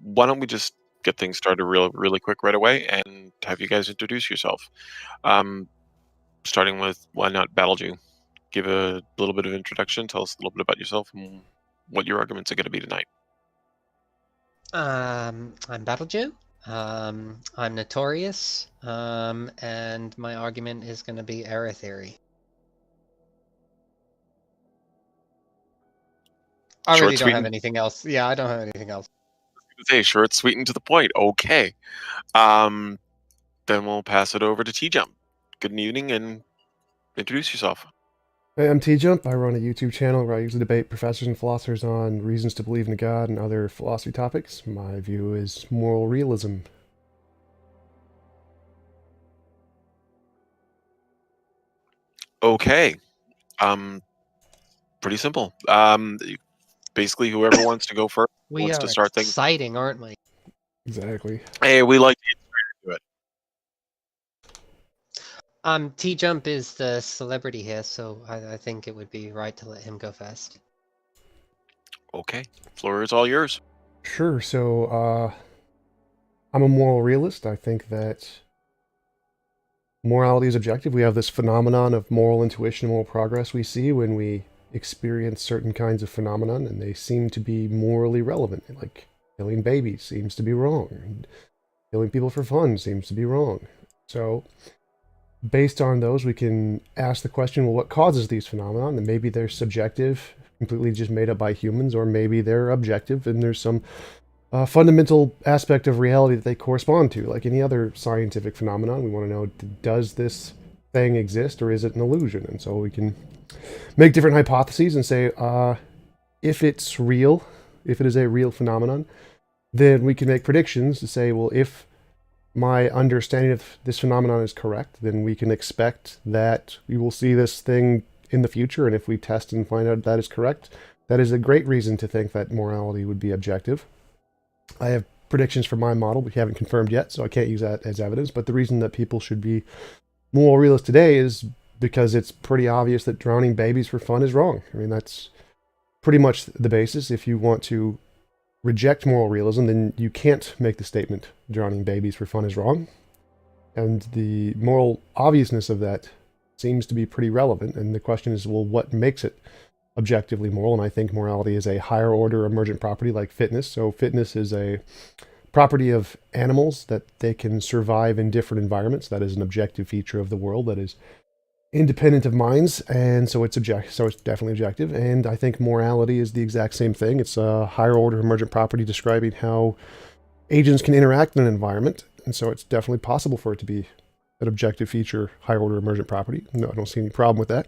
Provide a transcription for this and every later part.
why don't we just get things started really quick right away and have you guys introduce yourself? Um, Starting with why not BattleJew? Give a little bit of introduction. Tell us a little bit about yourself and what your arguments are going to be tonight. I'm BattleJew. I'm notorious. And my argument is going to be error theory. I Short, really don't sweet, have and anything else. Yeah, I don't have anything else. say short, sweet, and to the point. Okay. Um, then we'll pass it over to TJump. Good evening and introduce yourself. Hey, I'm TJump. I run a YouTube channel where I usually debate professors and philosophers on reasons to believe in God and other philosophy topics. My view is moral realism. Okay. Um, Pretty simple. Basically, whoever wants to go first We wants are to start things. exciting, aren't we? Exactly. Hey, we like to get straight into it. TJump is the celebrity here, so I think it would be right to let him go first. Okay, floor is all yours. Sure. So, I'm a moral realist. I think that morality is objective. We have this phenomenon of moral intuition, moral progress we see when we experience certain kinds of phenomenon, and they seem to be morally relevant. Like killing babies seems to be wrong, and killing people for fun seems to be wrong. So, based on those, we can ask the question, well, what causes these phenomena? And maybe they're subjective, completely just made up by humans, or maybe they're objective and there's some fundamental aspect of reality that they correspond to. Like any other scientific phenomenon, we want to know, does this thing exist or is it an illusion? And so we can make different hypotheses and say, if it's real, if it is a real phenomenon, then we can make predictions to say, well, if my understanding of this phenomenon is correct, then we can expect that we will see this thing in the future. And if we test and find out that is correct, that is a great reason to think that morality would be objective. I have predictions for my model, we haven't confirmed yet, so I can't use that as evidence. But the reason that people should be moral realists today is because it's pretty obvious that drowning babies for fun is wrong. I mean, that's pretty much the basis. If you want to reject moral realism, then you can't make the statement drowning babies for fun is wrong. And the moral obviousness of that seems to be pretty relevant. And the question is, well, what makes it objectively moral? And I think morality is a higher order emergent property like fitness. So fitness is a property of animals that they can survive in different environments. That is an objective feature of the world that is independent of minds, and so it's definitely objective. And I think morality is the exact same thing. It's a higher order emergent property describing how agents can interact in an environment, and so it's definitely possible for it to be an objective feature, higher order emergent property. No, I don't see any problem with that.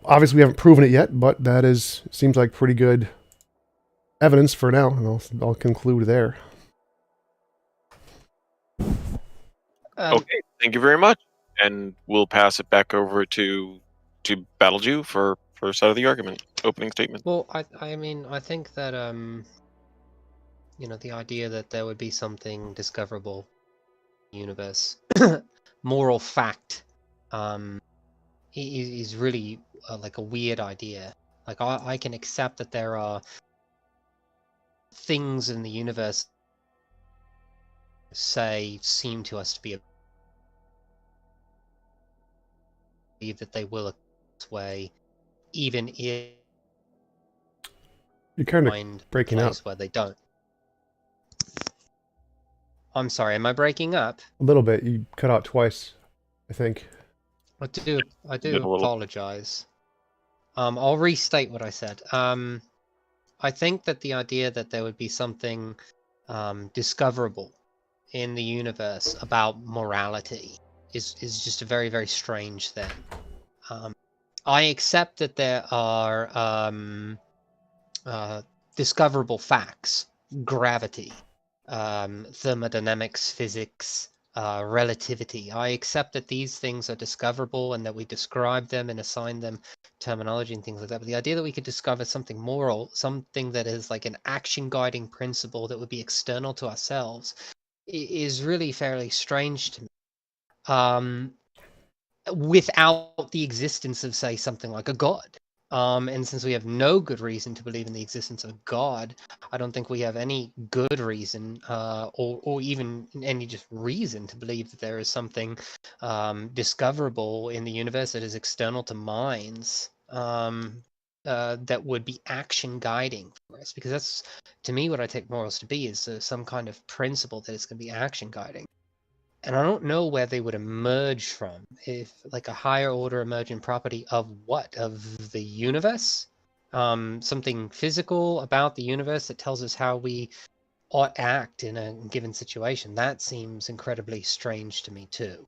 Obviously, we haven't proven it yet, but that seems like pretty good evidence for now, and I'll conclude there. Okay, thank you very much, and we'll pass it back over to BattleJew for first side of the argument, opening statement. Well, I mean, I think that the idea that there would be something discoverable in the universe, moral fact, is really like a weird idea. Like I can accept that there are things in the universe seem to us to be that they will this way, even if you're kind of breaking up where they don't. I'm sorry, am I breaking up? a little bit. You cut out twice, I think. I do apologize. I'll restate what I said. I think that the idea that there would be something discoverable in the universe about morality is just a very, very strange thing. I accept that there are discoverable facts, gravity, thermodynamics, physics, relativity. I accept that these things are discoverable and that we describe them and assign them terminology and things like that. But the idea that we could discover something moral, something that is like an action guiding principle that would be external to ourselves, is really fairly strange to me. Without the existence of, say, something like a god. And since we have no good reason to believe in the existence of God, I don't think we have any good reason, or even any just reason to believe that there is something discoverable in the universe that is external to minds, that would be action guiding for us. Because that's, to me, what I take morals to be, is some kind of principle that is going to be action guiding. And I don't know where they would emerge from. If like a higher order emergent property of what? Of the universe? Something physical about the universe that tells us how we ought act in a given situation. That seems incredibly strange to me too.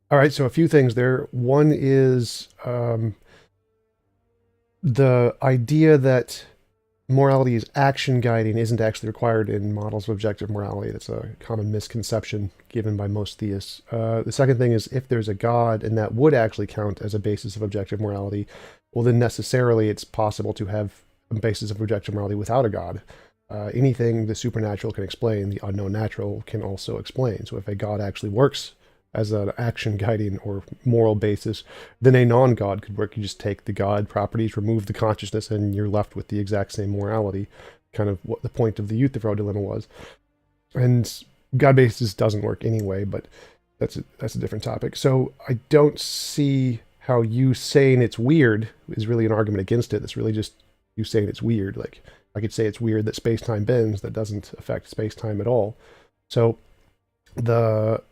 All right, so a few things there. One is the idea that morality is action guiding isn't actually required in models of objective morality. That's a common misconception given by most theists. The second thing is, if there's a God and that would actually count as a basis of objective morality, well, then necessarily it's possible to have a basis of objective morality without a God. Anything the supernatural can explain, the unknown natural can also explain. So if a God actually works as an action guiding or moral basis, then a non-God could work. You just take the God properties, remove the consciousness, and you're left with the exact same morality. Kind of what the point of the Euthyphro dilemma was. And God basis doesn't work anyway, but that's a different topic. So I don't see how you saying it's weird is really an argument against it. It's really just you saying it's weird. Like, I could say it's weird that space-time bends. That doesn't affect space-time at all. So the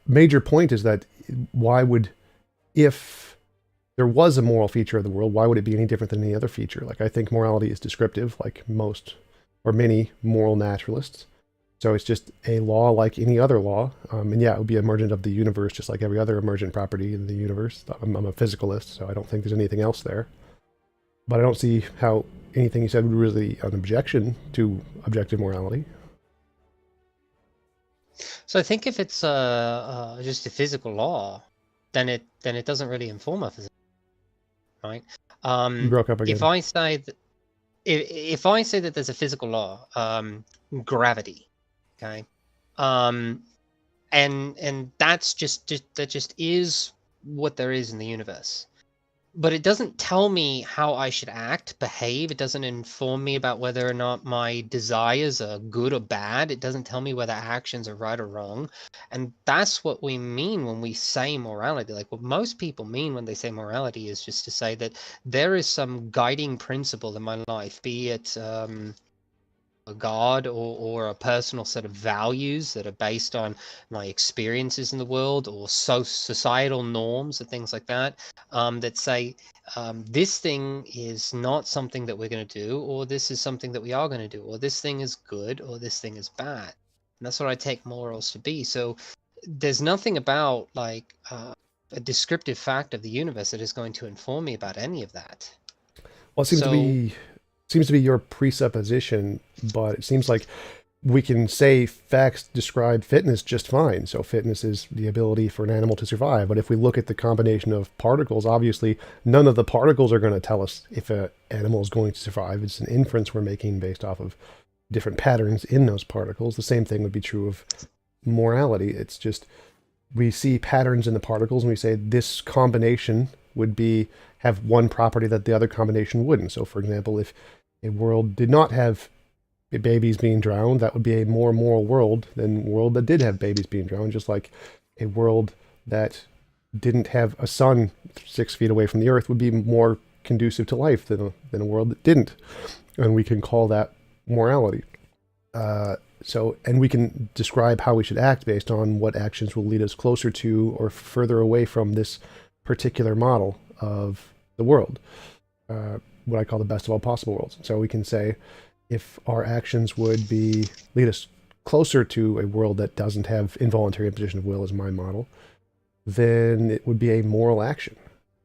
major point is that if there was a moral feature of the world, why would it be any different than any other feature? Like, I think morality is descriptive, like most or many moral naturalists. So it's just a law like any other law. And yeah, it would be emergent of the universe, just like every other emergent property in the universe. I'm a physicalist, so I don't think there's anything else there. But I don't see how anything you said would really an objection to objective morality. So I think if it's just a physical law, then it doesn't really inform us, right? You broke up again. If I say that if I say that there's a physical law, gravity, okay, and that's that just is what there is in the universe. But it doesn't tell me how I should act, behave. It doesn't inform me about whether or not my desires are good or bad. It doesn't tell me whether actions are right or wrong. And that's what we mean when we say morality. Like, what most people mean when they say morality is just to say that there is some guiding principle in my life, be it a God or a personal set of values that are based on my experiences in the world, or societal norms or things like that, that say this thing is not something that we're going to do, or this is something that we are going to do, or this thing is good, or this thing is bad. And that's what I take morals to be. So there's nothing about like a descriptive fact of the universe that is going to inform me about any of that. Well, it seems to be your presupposition, but it seems like we can say facts describe fitness just fine. So fitness is the ability for an animal to survive. But if we look at the combination of particles, obviously none of the particles are going to tell us if an animal is going to survive. It's an inference we're making based off of different patterns in those particles. The same thing would be true of morality. It's just we see patterns in the particles and we say this combination would have one property that the other combination wouldn't. So for example, if a world did not have babies being drowned, that would be a more moral world than a world that did have babies being drowned, just like a world that didn't have a sun 6 feet away from the earth would be more conducive to life than a world that didn't. And we can call that morality. And we can describe how we should act based on what actions will lead us closer to or further away from this particular model of the world, what I call the best of all possible worlds. So we can say if our actions would lead us closer to a world that doesn't have involuntary imposition of will as my model, then it would be a moral action.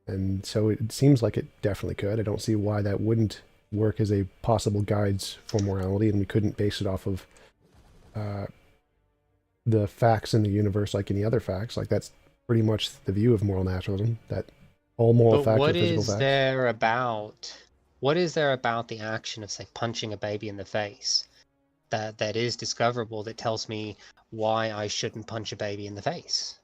And so it seems like it definitely could. I don't see why that wouldn't work as a possible guides for morality, and we couldn't base it off of the facts in the universe like any other facts. Like, that's pretty much the view of moral naturalism, that all moral facts are physical facts. What is there about the action of, say, punching a baby in the face that is discoverable that tells me why I shouldn't punch a baby in the face?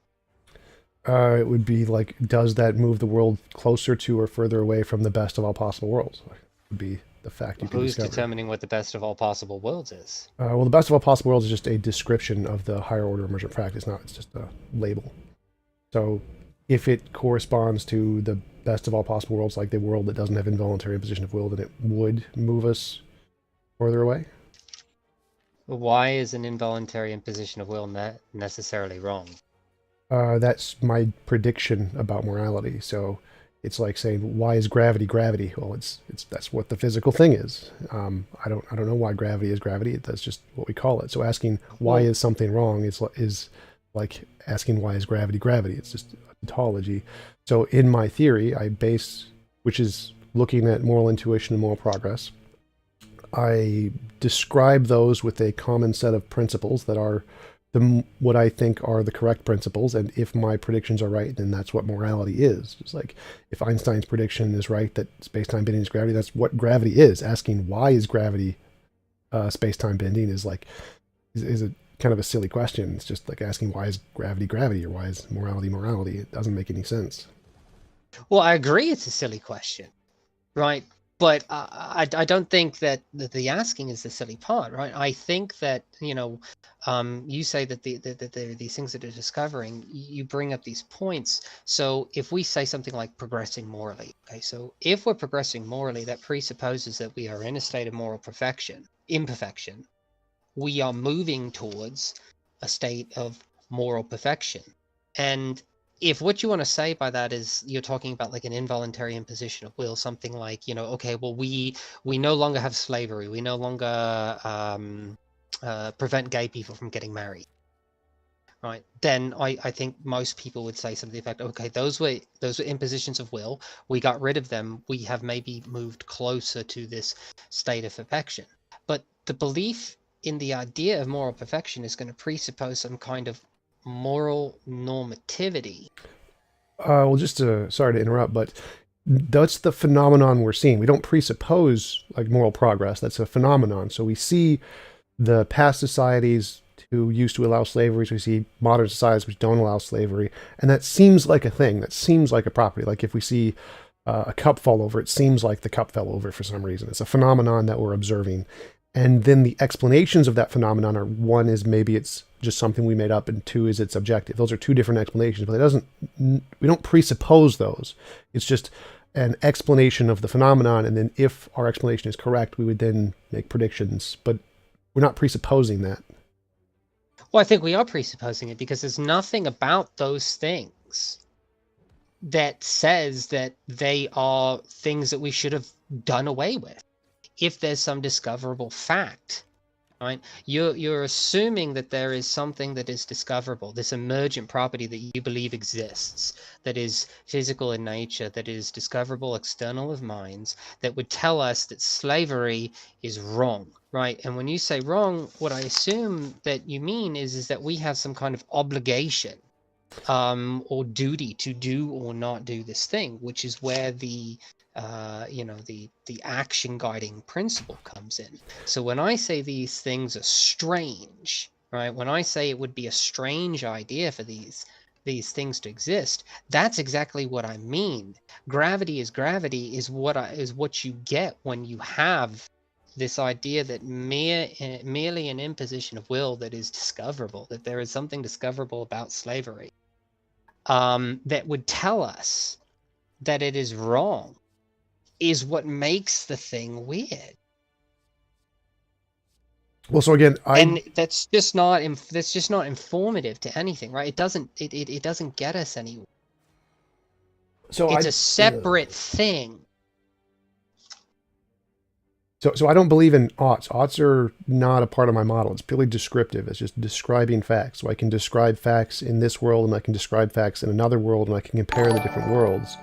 It would be like, does that move the world closer to or further away from the best of all possible worlds? Would be the fact you can Who's discover. determining what the best of all possible worlds is? Well, the best of all possible worlds is just a description of the higher order emergent fact. It's just a label. So if it corresponds to the best of all possible worlds, like the world that doesn't have involuntary imposition of will, then it would move us further away. Why is an involuntary imposition of will necessarily wrong? That's my prediction about morality. So it's like saying, why is gravity gravity? Well, it's that's what the physical thing is. I don't know why gravity is gravity. That's just what we call it. So asking why is something wrong is like asking why is gravity gravity. It's just a tautology. So in my theory, I base, which is looking at moral intuition and moral progress, I describe those with a common set of principles that are what I think are the correct principles, and if my predictions are right, then that's what morality is. Just like if Einstein's prediction is right that space-time bending is gravity, that's what gravity is. Asking why is gravity space-time bending is a kind of a silly question. It's just like asking why is gravity gravity or why is morality morality. It doesn't make any sense. Well, I agree it's a silly question, right? But I don't think that the asking is the silly part, right? I think that, you say that there are these things that are discovering, you bring up these points. So if we say something like progressing morally, okay, so if we're progressing morally, that presupposes that we are in a state of moral imperfection. We are moving towards a state of moral perfection. And if what you want to say by that is you're talking about like an involuntary imposition of will, something like, okay, well, we no longer have slavery. We no longer prevent gay people from getting married. Right. Then I think most people would say something like, okay, those were impositions of will. We got rid of them. We have maybe moved closer to this state of perfection. But the belief in the idea of moral perfection is going to presuppose some kind of moral normativity. Well, just sorry to interrupt, but that's the phenomenon we're seeing. We don't presuppose like moral progress. That's a phenomenon. So we see the past societies who used to allow slavery. So we see modern societies which don't allow slavery. And that seems like a thing. That seems like a property. Like if we see a cup fall over, it seems like the cup fell over for some reason. It's a phenomenon that we're observing. And then the explanations of that phenomenon are, one is maybe it's just something we made up, and two is it's objective. Those are two different explanations, but we don't presuppose those. It's just an explanation of the phenomenon, and then if our explanation is correct, we would then make predictions, but we're not presupposing that. Well, I think we are presupposing it because there's nothing about those things that says that they are things that we should have done away with. If there's some discoverable fact, right? You're assuming that there is something that is discoverable, this emergent property that you believe exists, that is physical in nature, that is discoverable external of minds, that would tell us that slavery is wrong, right? And when you say wrong, what I assume that you mean is that we have some kind of obligation or duty to do or not do this thing, which is where the action guiding principle comes in. So when I say these things are strange, right? When I say it would be a strange idea for these things to exist, that's exactly what I mean. Gravity is what you get when you have this idea that merely an imposition of will that is discoverable, that there is something discoverable about slavery, that would tell us that it is wrong, is what makes the thing weird. Well, so again, and that's just not informative to anything, right? It doesn't get us anywhere. So it's a separate thing. So I don't believe in oughts. Oughts are not a part of my model. It's purely descriptive. It's just describing facts. So I can describe facts in this world, and I can describe facts in another world, and I can compare the different worlds.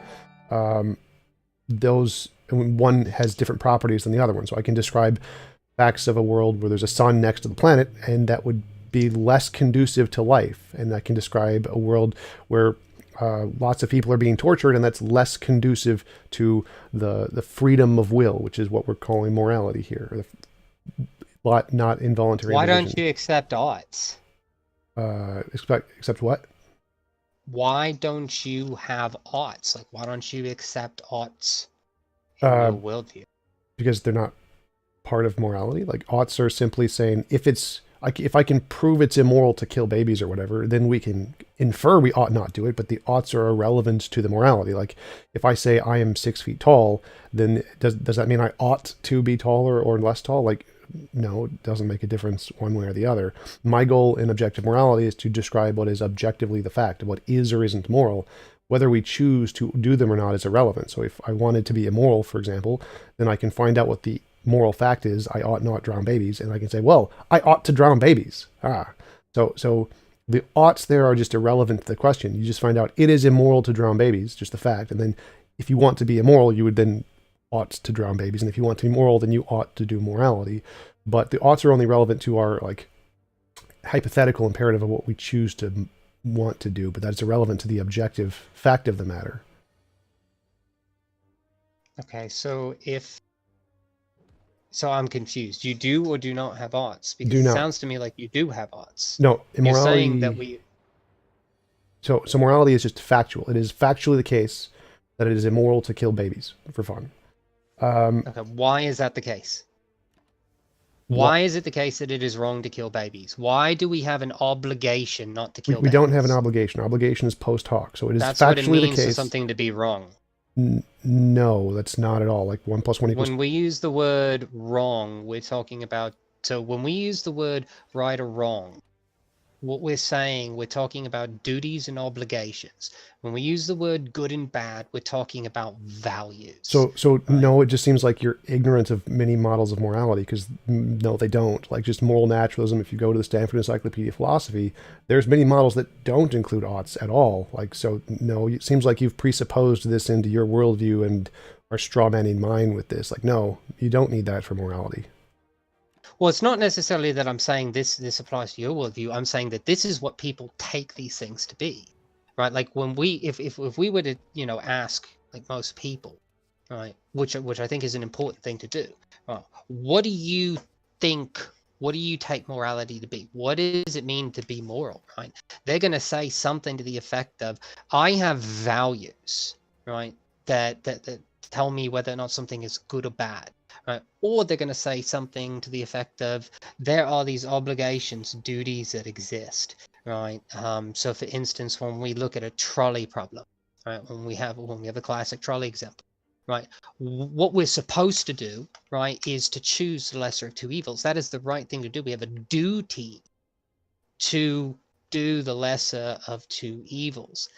One has different properties than the other one. So I can describe facts of a world where there's a sun next to the planet, and that would be less conducive to life. And I can describe a world where lots of people are being tortured, and that's less conducive to the freedom of will, which is what we're calling morality here. Not involuntary. Why don't you accept oughts? Accept what? why don't you have oughts? Like, why don't you accept oughts in your worldview? Because they're not part of morality. Like, oughts are simply saying if I can prove it's immoral to kill babies or whatever, then we can infer we ought not do it, but the oughts are irrelevant to the morality. Like, if I say I am 6 feet tall, then does that mean I ought to be taller or less tall? Like, no, it doesn't make a difference one way or the other. My goal in objective morality is to describe what is objectively the fact, what is or isn't moral. Whether we choose to do them or not is irrelevant. So if I wanted to be immoral, for example, then I can find out what the moral fact is. I ought not drown babies, and I can say, well, I ought to drown babies. So the oughts there are just irrelevant to the question. You just find out it is immoral to drown babies, just the fact. And then if you want to be immoral, you would then ought to drown babies. And if you want to be moral, then you ought to do morality. But the oughts are only relevant to our like hypothetical imperative of what we choose to want to do, but that's irrelevant to the objective fact of the matter. Okay, so I'm confused. You do or do not have oughts? Because it sounds to me like you do have oughts. No, immorality. You're saying that we... So morality is just factual. It is factually the case that it is immoral to kill babies for fun. Okay, why is that the case? Why is it the case that it is wrong to kill babies? Why do we have an obligation not to kill babies? We don't have an obligation. Obligation is post hoc. So it is that's factually what it means the case. For something to be wrong. No, that's not at all. Like 1 + 1 = When we use the word wrong, we're talking about... So when we use the word right or wrong, what we're saying, we're talking about duties and obligations. When we use the word good and bad, we're talking about values. So right? No, it just seems like you're ignorant of many models of morality, because no, they don't. Like just moral naturalism, if you go to the Stanford Encyclopedia of Philosophy, there's many models that don't include oughts at all. Like, so no, it seems like you've presupposed this into your worldview and are strawmanning mine with this. Like, no, you don't need that for morality. Well, it's not necessarily that I'm saying this applies to your worldview. I'm saying that this is what people take these things to be, right? Like when if we were to, ask like most people, right, which I think is an important thing to do. Right? What do you think? What do you take morality to be? What does it mean to be moral, right? They're going to say something to the effect of, I have values, right, that tell me whether or not something is good or bad. Right. Or they're going to say something to the effect of, there are these obligations, duties that exist, right? So for instance, when we look at a trolley problem, right, when we have a classic trolley example, right, what we're supposed to do, right, is to choose the lesser of two evils. That is the right thing to do. We have a duty to do the lesser of two evils.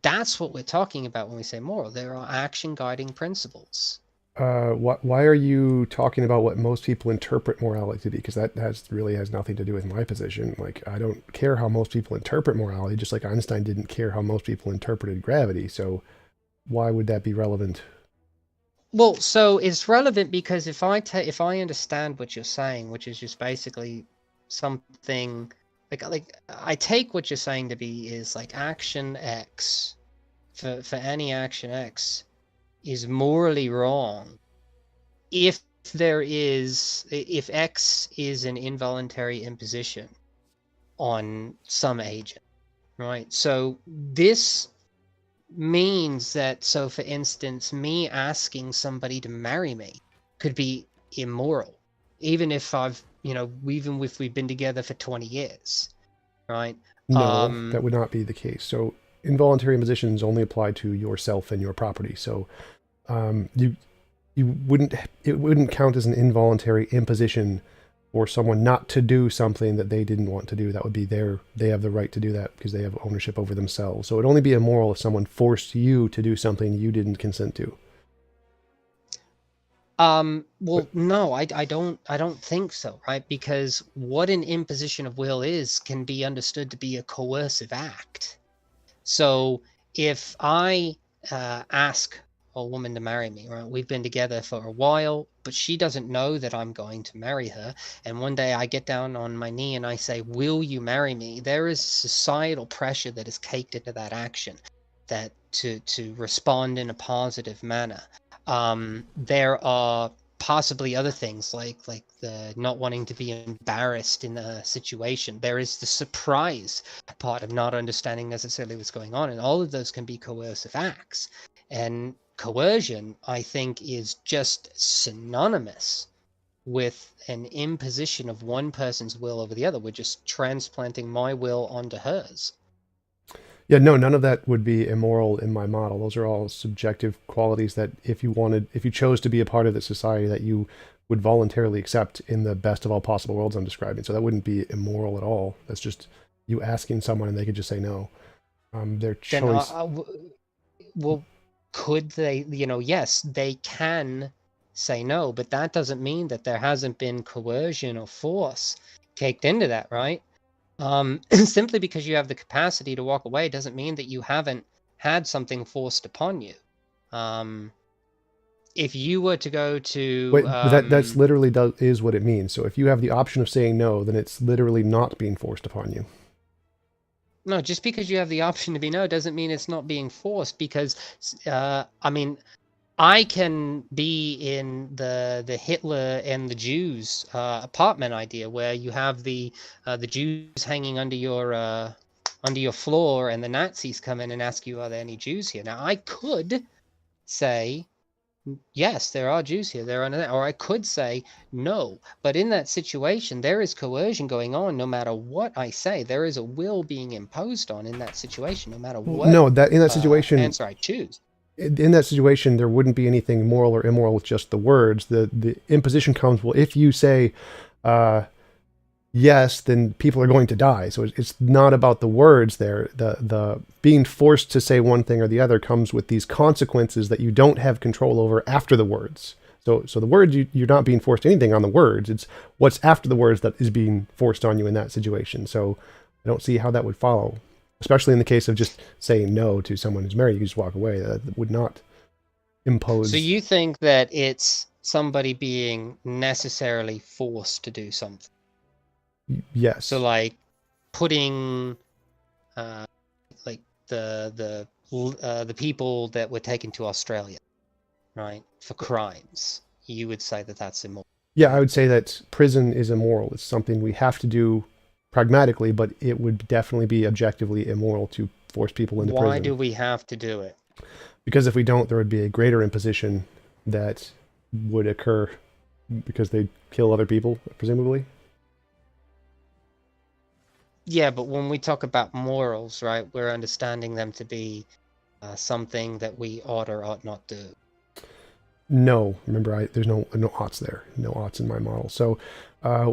That's what we're talking about when we say moral. There are action guiding principles. Why are you talking about what most people interpret morality to be? Because that really has nothing to do with my position. Like, I don't care how most people interpret morality, just like Einstein didn't care how most people interpreted gravity. So why would that be relevant? Well, so it's relevant because if I understand what you're saying, which is just basically something like I take what you're saying to be is like action X for any action X is morally wrong if X is an involuntary imposition on some agent, right? So this means that, so for instance, me asking somebody to marry me could be immoral, even if we've been together for 20 years, right? No, that would not be the case. So involuntary impositions only apply to yourself and your property. So it wouldn't count as an involuntary imposition for someone not to do something that they didn't want to do. That would be they have the right to do that because they have ownership over themselves. So it'd only be immoral if someone forced you to do something you didn't consent to. Well, no, I don't think so, right? Because what an imposition of will is can be understood to be a coercive act. So if I ask a woman to marry me, right? We've been together for a while, but she doesn't know that I'm going to marry her. And one day I get down on my knee and I say, will you marry me? There is societal pressure that is caked into that action, that to respond in a positive manner. There are possibly other things like the not wanting to be embarrassed in a situation. There is the surprise part of not understanding necessarily what's going on, and all of those can be coercive acts. And coercion, I think, is just synonymous with an imposition of one person's will over the other. We're just transplanting my will onto hers. Yeah, no, none of that would be immoral in my model. Those are all subjective qualities that if you chose to be a part of the society, that you would voluntarily accept in the best of all possible worlds I'm describing. So that wouldn't be immoral at all. That's just you asking someone and they could just say no. Their choice. Well, could they, yes, they can say no, but that doesn't mean that there hasn't been coercion or force caked into that, right? Simply because you have the capacity to walk away doesn't mean that you haven't had something forced upon you. If you were to go to... Wait, that's literally is what it means. So if you have the option of saying no, then it's literally not being forced upon you. No, just because you have the option to be no doesn't mean it's not being forced, because, I can be in the Hitler and the Jews apartment idea, where you have the Jews hanging under your floor, and the Nazis come in and ask you, are there any Jews here? Now, I could say, yes, there are Jews here, or I could say no. But in that situation, there is coercion going on. No matter what I say, there is a will being imposed on in that situation, no matter what. No, that in that situation, answer I choose. In that situation, there wouldn't be anything moral or immoral with just the words. The imposition comes, well, if you say yes, then people are going to die. So it's not about the words there. The being forced to say one thing or the other comes with these consequences that you don't have control over after the words. So the words, you're not being forced anything on the words. It's what's after the words that is being forced on you in that situation. So I don't see how that would follow. Especially in the case of just saying no to someone who's married, you just walk away. That would not impose. So you think that it's somebody being necessarily forced to do something? Yes. So like putting, like the people that were taken to Australia, right, for crimes, you would say that that's immoral? Yeah, I would say that prison is immoral. It's something we have to do pragmatically, but it would definitely be objectively immoral to force people into prison. Why do we have to do it? Because if we don't, there would be a greater imposition that would occur because they'd kill other people, presumably. Yeah, but when we talk about morals, right, we're understanding them to be something that we ought or ought not do. No, remember, there's no oughts there. No oughts in my model. So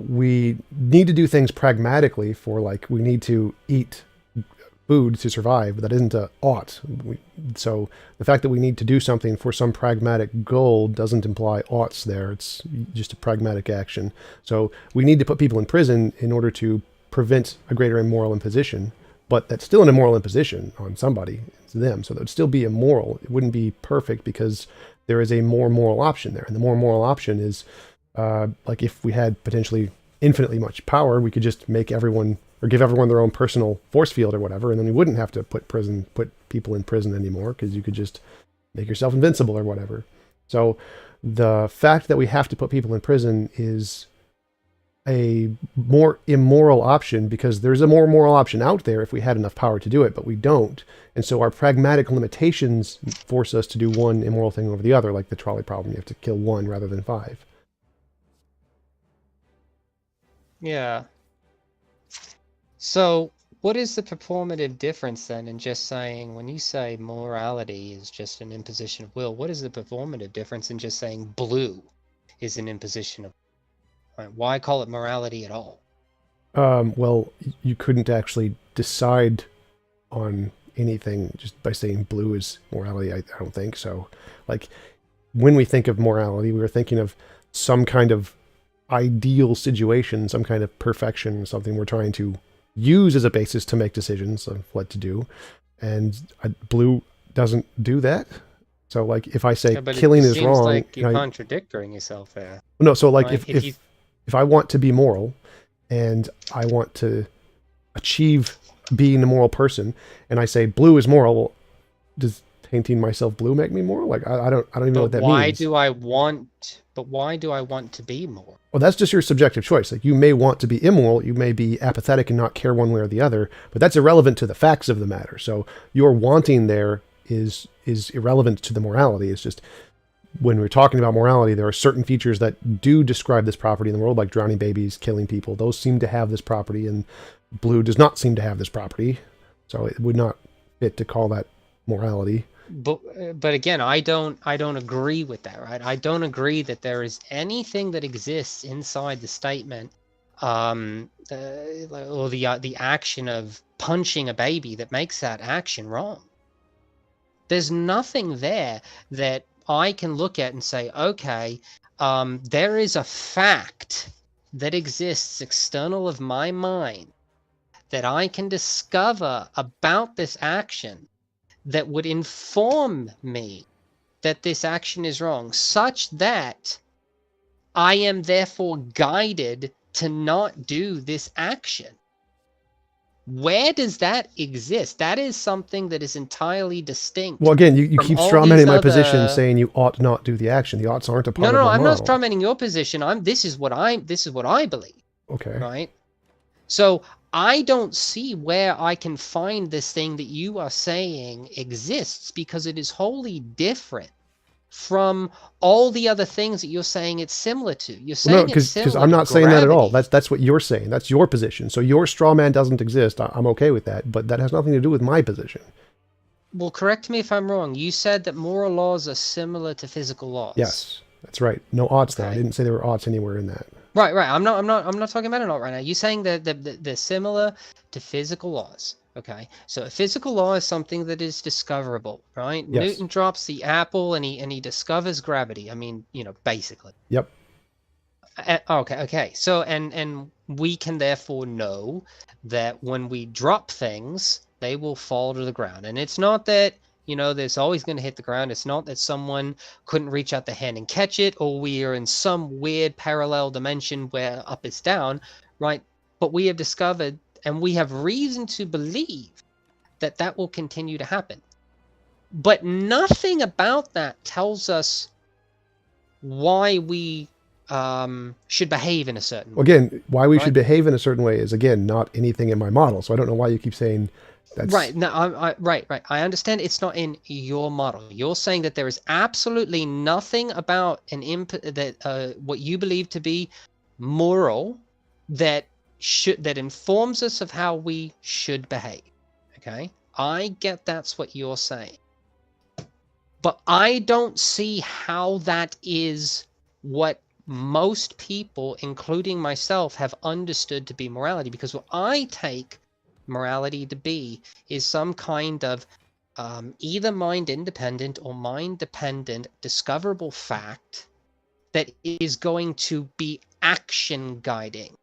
we need to do things pragmatically for, like, we need to eat food to survive, but that isn't a ought. So the fact that we need to do something for some pragmatic goal doesn't imply oughts there. It's just a pragmatic action. So we need to put people in prison in order to prevent a greater immoral imposition, but that's still an immoral imposition on somebody. It's them. So that would still be immoral. It wouldn't be perfect because there is a more moral option there. And the more moral option is, like, if we had potentially infinitely much power, we could just make everyone, or give everyone their own personal force field or whatever, and then we wouldn't have to put people in prison anymore, because you could just make yourself invincible or whatever. So the fact that we have to put people in prison is a more immoral option, because there's a more moral option out there if we had enough power to do it, but we don't. And so our pragmatic limitations force us to do one immoral thing over the other, like the trolley problem. You have to kill one rather than 5. Yeah. So what is the performative difference then in just saying, when you say morality is just an imposition of will, what is the performative difference in just saying blue is an imposition of will? Why call it morality at all? Well, you couldn't actually decide on anything just by saying blue is morality. I don't think so. Like, when we think of morality, we were thinking of some kind of ideal situation, some kind of perfection, something we're trying to use as a basis to make decisions of what to do. And blue doesn't do that. So, like, if I say killing is wrong, like you're contradicting yourself there. No, so like, if I want to be moral and I want to achieve being a moral person, and I say blue is moral, does painting myself blue make me moral? Like, I don't even know what that means. But why do I want to be moral? Well, that's just your subjective choice. Like, you may want to be immoral, you may be apathetic and not care one way or the other, but that's irrelevant to the facts of the matter. So your wanting there is irrelevant to the morality. It's just, when we're talking about morality, there are certain features that do describe this property in the world, like drowning babies, killing people. Those seem to have this property, and blue does not seem to have this property. So it would not fit to call that morality. But again, I don't agree with that, right? I don't agree that there is anything that exists inside the statement, or the action of punching a baby that makes that action wrong. There's nothing there that I can look at and say, okay, there is a fact that exists external of my mind that I can discover about this action that would inform me that this action is wrong, such that I am therefore guided to not do this action. Where does that exist? That is something that is entirely distinct. Well, again, you keep strawmanning my position, saying you ought not do the action. The oughts aren't a part of my model. I'm not strawmanning your position. This is what I believe. Okay. Right? So I don't see where I can find this thing that you are saying exists, because it is wholly different from all the other things that you're saying it's similar to. You're saying because I'm not saying that at all. That's what you're saying. That's your position. So your straw man doesn't exist. I'm okay with that, but that has nothing to do with my position. Well, correct me if I'm wrong. You said that moral laws are similar to physical laws. Yes, that's right. No oughts there. I didn't say there were oughts anywhere in that. Right. I'm not talking about an ought right now. You're saying that they're similar to physical laws. Okay, so a physical law is something that is discoverable, right? Yes. Newton drops the apple and he discovers gravity. I mean, basically. Yep. Okay. So and we can therefore know that when we drop things, they will fall to the ground. And it's not that, there's always going to hit the ground. It's not that someone couldn't reach out the hand and catch it, or we are in some weird parallel dimension where up is down, right? But we have discovered, and we have reason to believe, that that will continue to happen. But nothing about that tells us why we should behave in a certain way. Again, why we should behave in a certain way is, again, not anything in my model. So I don't know why you keep saying that's... Right. No, right. I understand it's not in your model. You're saying that there is absolutely nothing about what you believe to be moral that informs us of how we should behave. Okay? I get that's what you're saying. But I don't see how that is what most people, including myself, have understood to be morality, because what I take morality to be is some kind of either mind independent or mind dependent discoverable fact that is going to be action guiding,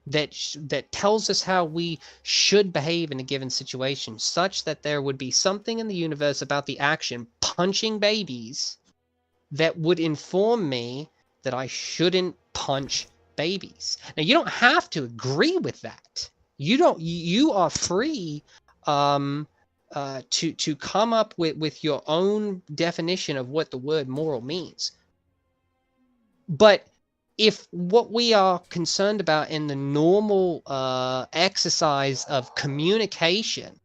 that tells us how we should behave in a given situation, such that there would be something in the universe about the action punching babies that would inform me that I shouldn't punch babies. Now, you don't have to agree with that. You are free to come up with your own definition of what the word moral means. But if what we are concerned about in the normal exercise of communication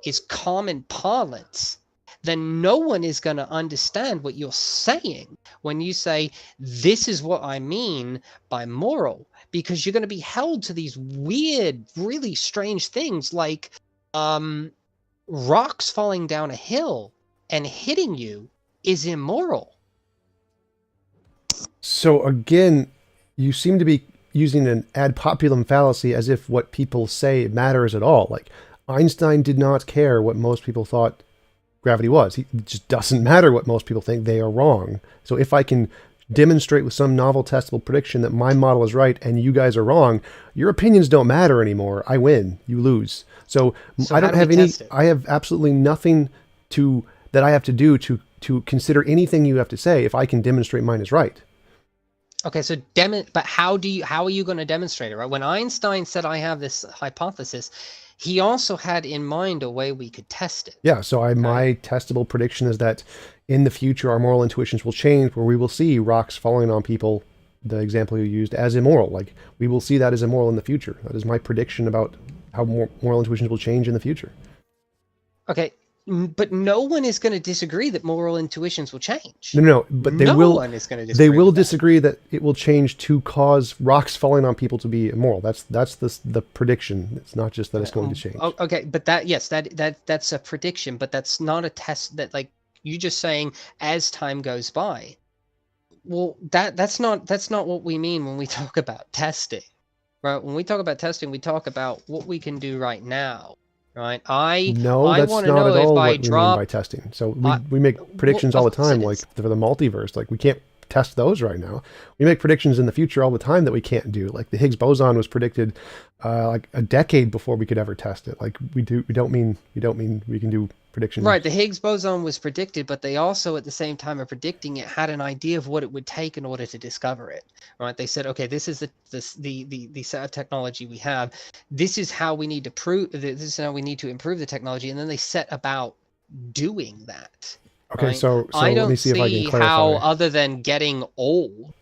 is common parlance, then no one is going to understand what you're saying when you say, this is what I mean by moral, because you're going to be held to these weird, really strange things like rocks falling down a hill and hitting you is immoral. So again, you seem to be using an ad populum fallacy as if what people say matters at all. Like, Einstein did not care what most people thought gravity was. It just doesn't matter what most people think. They are wrong. So if I can demonstrate with some novel testable prediction that my model is right and you guys are wrong, your opinions don't matter anymore. I win, you lose. So I don't have I have absolutely nothing that I have to do to consider anything you have to say if I can demonstrate mine is right. Okay, so but how are you going to demonstrate it, right? When Einstein said I have this hypothesis, he also had in mind a way we could test it. Yeah, so my testable prediction is that in the future, our moral intuitions will change, where we will see rocks falling on people, the example you used, as immoral. Like, we will see that as immoral in the future. That is my prediction about how moral intuitions will change in the future. Okay, but no one is going to disagree that moral intuitions will change. No, but they no will. one is going to disagree. They will disagree that it will change to cause rocks falling on people to be immoral. That's the prediction. It's not just that it's going to change. Okay, but that's a prediction, but that's not a test. That, like, you just saying as time goes by. Well, that's not what we mean when we talk about testing, right? When we talk about testing, we talk about what we can do right now. Right, No, that's not at all what we mean by testing. So we make predictions all the time, like for the multiverse. Like, we can't test those right now. We make predictions in the future all the time that we can't do. Like, the Higgs boson was predicted like a decade before we could ever test it. Like, we don't mean we can do predictions. Right, the Higgs boson was predicted, but they also at the same time of predicting it had an idea of what it would take in order to discover it. Right, they said, okay, this is the set of technology we have. This is how we need to this is how we need to improve the technology, and then they set about doing that. Okay, right? so I don't let me see if I can clarify. How, other than getting old,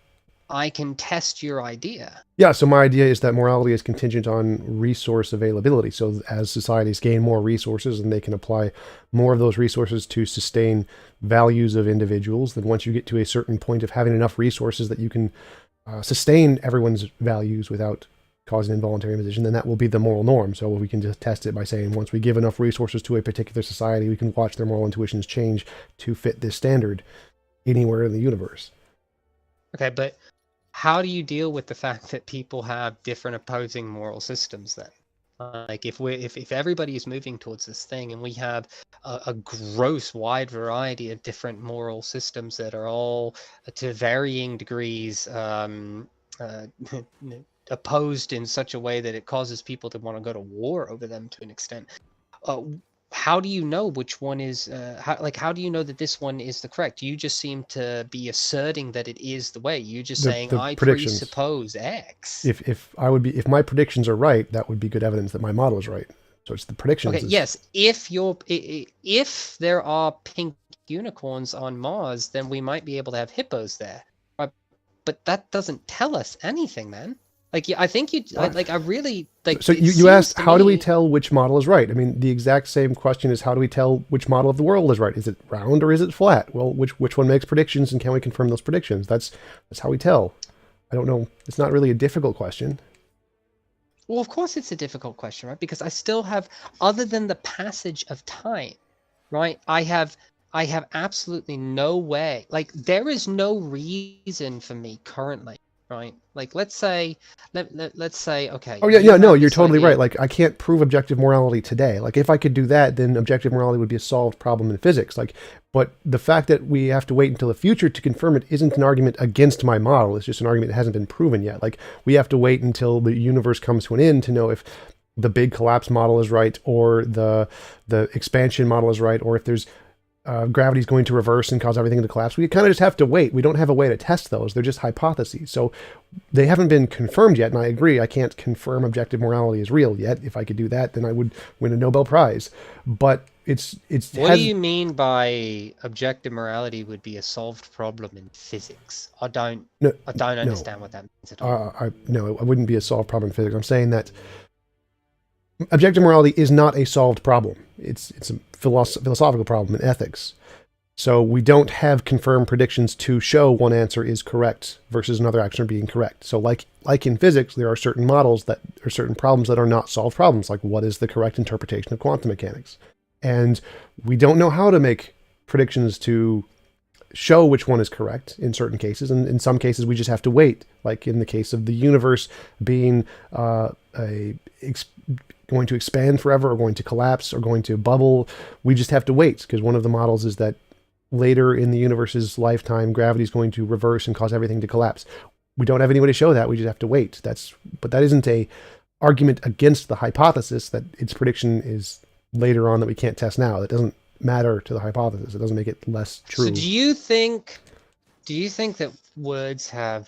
I can test your idea. Yeah, so my idea is that morality is contingent on resource availability. So as societies gain more resources and they can apply more of those resources to sustain values of individuals, then once you get to a certain point of having enough resources that you can sustain everyone's values without causing involuntary imposition, then that will be the moral norm. So we can just test it by saying, once we give enough resources to a particular society, we can watch their moral intuitions change to fit this standard anywhere in the universe. Okay, but how do you deal with the fact that people have different opposing moral systems then? Like, if everybody is moving towards this thing and we have a gross wide variety of different moral systems that are all to varying degrees opposed in such a way that it causes people to want to go to war over them to an extent, how do you know which one is how do you know that this one is the correct? You just seem to be asserting that it is the way. You're just saying, I presuppose X. If my predictions are right, that would be good evidence that my model is right. So it's the predictions. Okay, yes. If there are pink unicorns on Mars, then we might be able to have hippos there. Right? But that doesn't tell us anything, man. Like, I think you like. I really like. So you asked, how do we tell which model is right? I mean, the exact same question is, how do we tell which model of the world is right? Is it round or is it flat? Well, which one makes predictions, and can we confirm those predictions? That's how we tell. I don't know. It's not really a difficult question. Well, of course it's a difficult question, right? Because I still have, other than the passage of time, right? I have absolutely no way. Like, there is no reason for me currently. Right, like let's say, okay. Oh yeah, no, you're totally right. Like, I can't prove objective morality today. Like, if I could do that, then objective morality would be a solved problem in physics. Like, but the fact that we have to wait until the future to confirm it isn't an argument against my model. It's just an argument that hasn't been proven yet. Like, we have to wait until the universe comes to an end to know if the big collapse model is right, or the expansion model is right, or if there's gravity is going to reverse and cause everything to collapse. We kind of just have to wait. We don't have a way to test those. They're just hypotheses. So they haven't been confirmed yet. And I agree, I can't confirm objective morality is real yet. If I could do that, then I would win a Nobel Prize. But it's. What do you mean by objective morality would be a solved problem in physics? I don't understand what that means at all. No, it wouldn't be a solved problem in physics. I'm saying that objective morality is not a solved problem. It's a philosophical problem in ethics. So we don't have confirmed predictions to show one answer is correct versus another answer being correct. So like in physics, there are certain models that are certain problems that are not solved problems, like what is the correct interpretation of quantum mechanics. And we don't know how to make predictions to show which one is correct in certain cases. And in some cases, we just have to wait. Like in the case of the universe being going to expand forever, or going to collapse, or going to bubble, we just have to wait, because one of the models is that later in the universe's lifetime, gravity is going to reverse and cause everything to collapse. We don't have any way to show that. We just have to wait. But that isn't a argument against the hypothesis that its prediction is later on that we can't test now. That doesn't matter to the hypothesis. It doesn't make it less true. So do you think that words have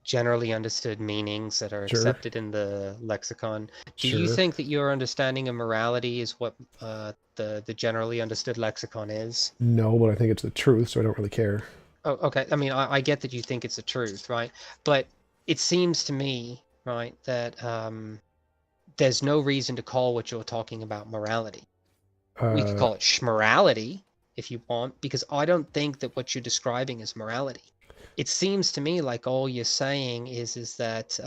generally understood meanings that are Sure. accepted in the lexicon. Do you Sure. think that your understanding of morality is what the generally understood lexicon is? No, but I think it's the truth, so I don't really care. Oh, okay. I mean, I get that you think it's the truth, right? But it seems to me, right, that there's no reason to call what you're talking about morality. We could call it schmorality if you want, because I don't think that what you're describing is morality. It seems to me like all you're saying is that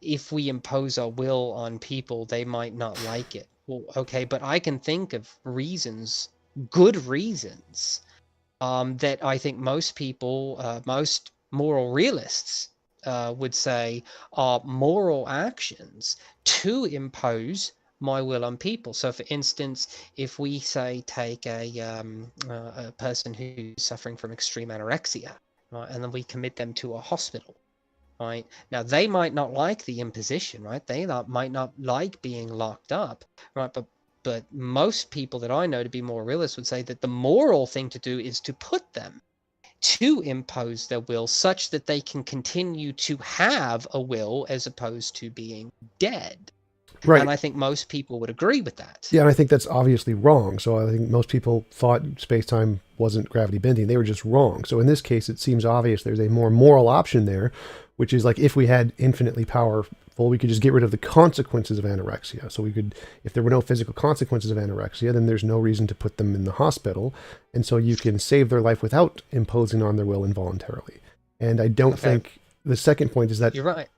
if we impose our will on people, they might not like it. Well, okay, but I can think of reasons, good reasons, that I think most people, most moral realists, would say are moral actions to impose my will on people. So, for instance, if we say take a person who's suffering from extreme anorexia, right, and then we commit them to a hospital, right? Now they might not like the imposition, right? They might not like being locked up, right? But most people that I know to be more realists would say that the moral thing to do is to put them to impose their will such that they can continue to have a will as opposed to being dead. Right. And I think most people would agree with that. Yeah, and I think that's obviously wrong. So I think most people thought space-time wasn't gravity bending. They were just wrong. So in this case, it seems obvious there's a more moral option there, which is like if we had infinitely powerful, we could just get rid of the consequences of anorexia. So we could, if there were no physical consequences of anorexia, then there's no reason to put them in the hospital. And so you can save their life without imposing on their will involuntarily. And I don't think the second point is that... You're right.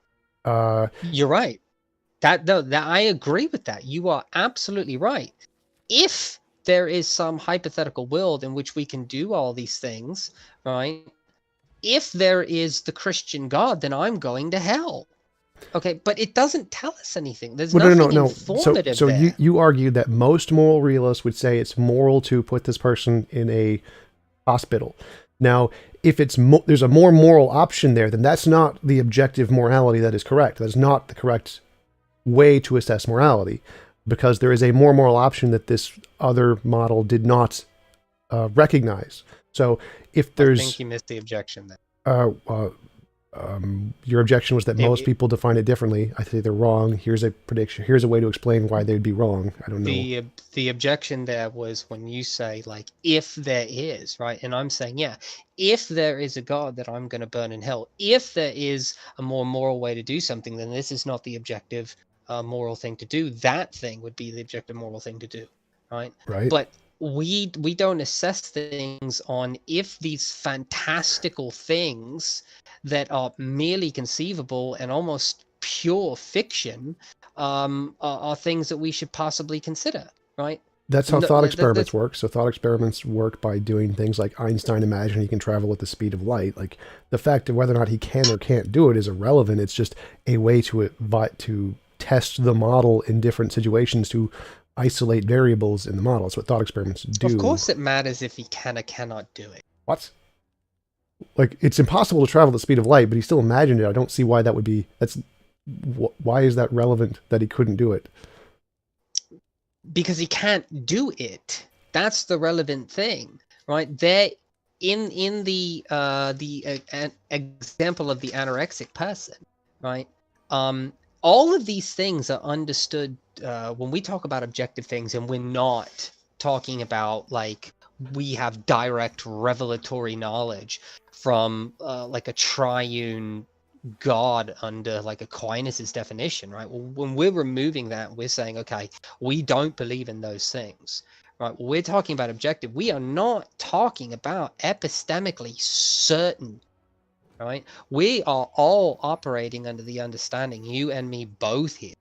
You're right. That I agree with that. You are absolutely right. If there is some hypothetical world in which we can do all these things, right? If there is the Christian God, then I'm going to hell. Okay, but it doesn't tell us anything. There's nothing informative so there. you argued that most moral realists would say it's moral to put this person in a hospital. Now, if there's a more moral option there, then that's not the objective morality that is correct. That is not the correct way to assess morality, because there is a more moral option that this other model did not recognize. So if there's... I think you missed the objection there. Your objection was that most people define it differently. I think they're wrong. Here's a prediction. Here's a way to explain why they'd be wrong. I don't know. The objection there was when you say, like, if there is, right? And I'm saying, yeah, if there is a God that I'm going to burn in hell, if there is a more moral way to do something, then this is not the objective moral thing to do. That thing would be the objective moral thing to do, right? Right. But we don't assess things on if these fantastical things that are merely conceivable and almost pure fiction are things that we should possibly consider, right? That's how thought experiments work. So thought experiments work by doing things like Einstein imagined he can travel at the speed of light. Like the fact of whether or not he can or can't do it is irrelevant. It's just a way to test the model in different situations to isolate variables in the model. That's what thought experiments do. Of course it matters if he can or cannot do it. What? Like, it's impossible to travel at the speed of light, but he still imagined it. I don't see why that would be... Why is that relevant that he couldn't do it? Because he can't do it. That's the relevant thing, right? There, in the example of the anorexic person, right? All of these things are understood when we talk about objective things, and we're not talking about, like, we have direct revelatory knowledge from like a triune God under like Aquinas' definition, right? Well, when we're removing that, we're saying, okay, we don't believe in those things, right? We're talking about objective. We are not talking about epistemically certain, right? We are all operating under the understanding, you and me both here,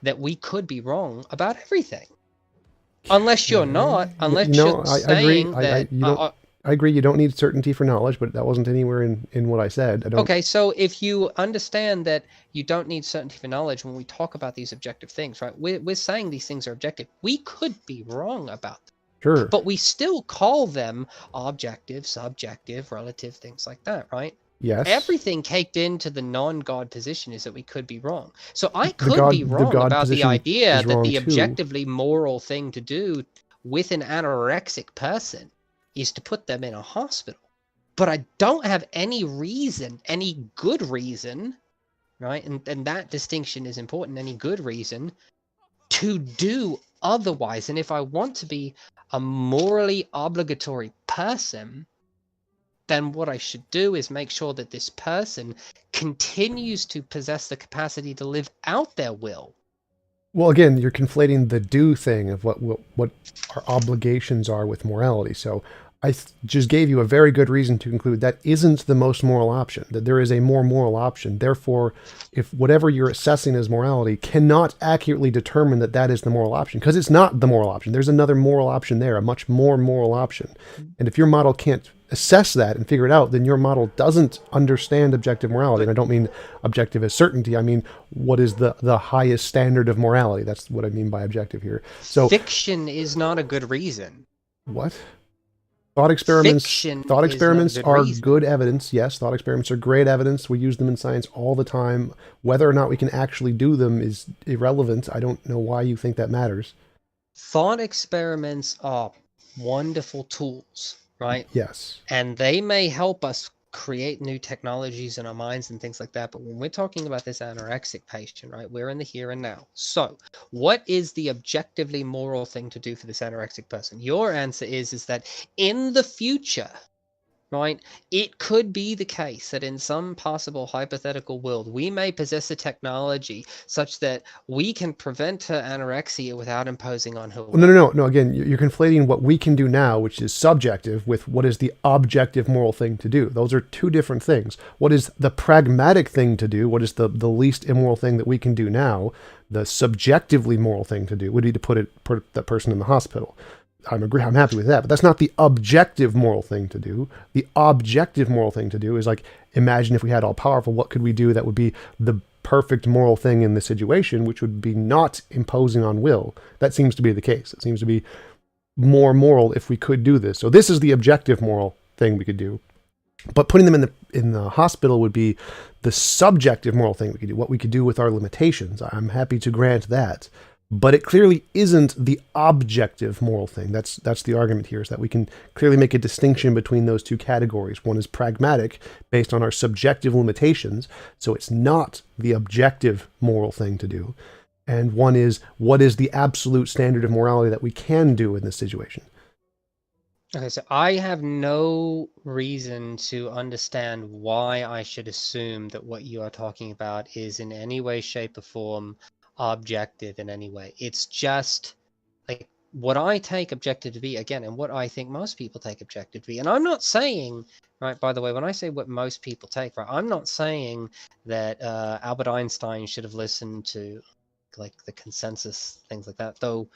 that we could be wrong about everything. Unless you're not, unless you're saying that... I agree, you don't need certainty for knowledge, but that wasn't anywhere in what I said. Okay, so if you understand that you don't need certainty for knowledge when we talk about these objective things, right? We're saying these things are objective. We could be wrong about them. Sure. But we still call them objective, subjective, relative, things like that, right? Yes. Everything caked into the non-God position is that we could be wrong. So I could be wrong about the idea that the objectively moral thing to do with an anorexic person is to put them in a hospital. but I don't have any reason, any good reason, right? And that distinction is important, any good reason to do otherwise. And if I want to be a morally obligatory person, then what I should do is make sure that this person continues to possess the capacity to live out their will. Well, again, you're conflating the do thing of what our obligations are with morality. So I just gave you a very good reason to conclude that isn't the most moral option, that there is a more moral option. Therefore, if whatever you're assessing as morality cannot accurately determine that that is the moral option, because it's not the moral option. There's another moral option there, a much more moral option. And if your model can't assess that and figure it out, then your model doesn't understand objective morality. And I don't mean objective as certainty. I mean, what is the highest standard of morality? That's what I mean by objective here. So fiction is not a good reason. What? Thought experiments are good evidence. Yes, thought experiments are great evidence. We use them in science all the time. Whether or not we can actually do them is irrelevant. I don't know why you think that matters. Thought experiments are wonderful tools, right? Yes. And they may help us create new technologies in our minds and things like that. But when we're talking about this anorexic patient, right, we're in the here and now. So what is the objectively moral thing to do for this anorexic person? Your answer is that in the future, right, it could be the case that in some possible hypothetical world, we may possess a technology such that we can prevent her anorexia without imposing on her. No. Again, you're conflating what we can do now, which is subjective, with what is the objective moral thing to do. Those are two different things. What is the pragmatic thing to do? What is the least immoral thing that we can do now? The subjectively moral thing to do would be to put that person in the hospital. I'm happy with that, but that's not the objective moral thing to do. The objective moral thing to do is like, imagine if we had all powerful, what could we do that would be the perfect moral thing in the situation, which would be not imposing on will. That seems to be the case. It seems to be more moral if we could do this. So this is the objective moral thing we could do. But putting them in the hospital would be the subjective moral thing we could do, what we could do with our limitations. I'm happy to grant that. But it clearly isn't the objective moral thing. That's the argument here, is that we can clearly make a distinction between those two categories. One is pragmatic, based on our subjective limitations, so it's not the objective moral thing to do. And one is, what is the absolute standard of morality that we can do in this situation? Okay, so I have no reason to understand why I should assume that what you are talking about is in any way, shape, or form objective in any way. It's just like what I take objective to be, again, and what I think most people take objective to be. And I'm not saying, right, by the way, when I say what most people take, right, I'm not saying that Albert Einstein should have listened to like the consensus, things like that, though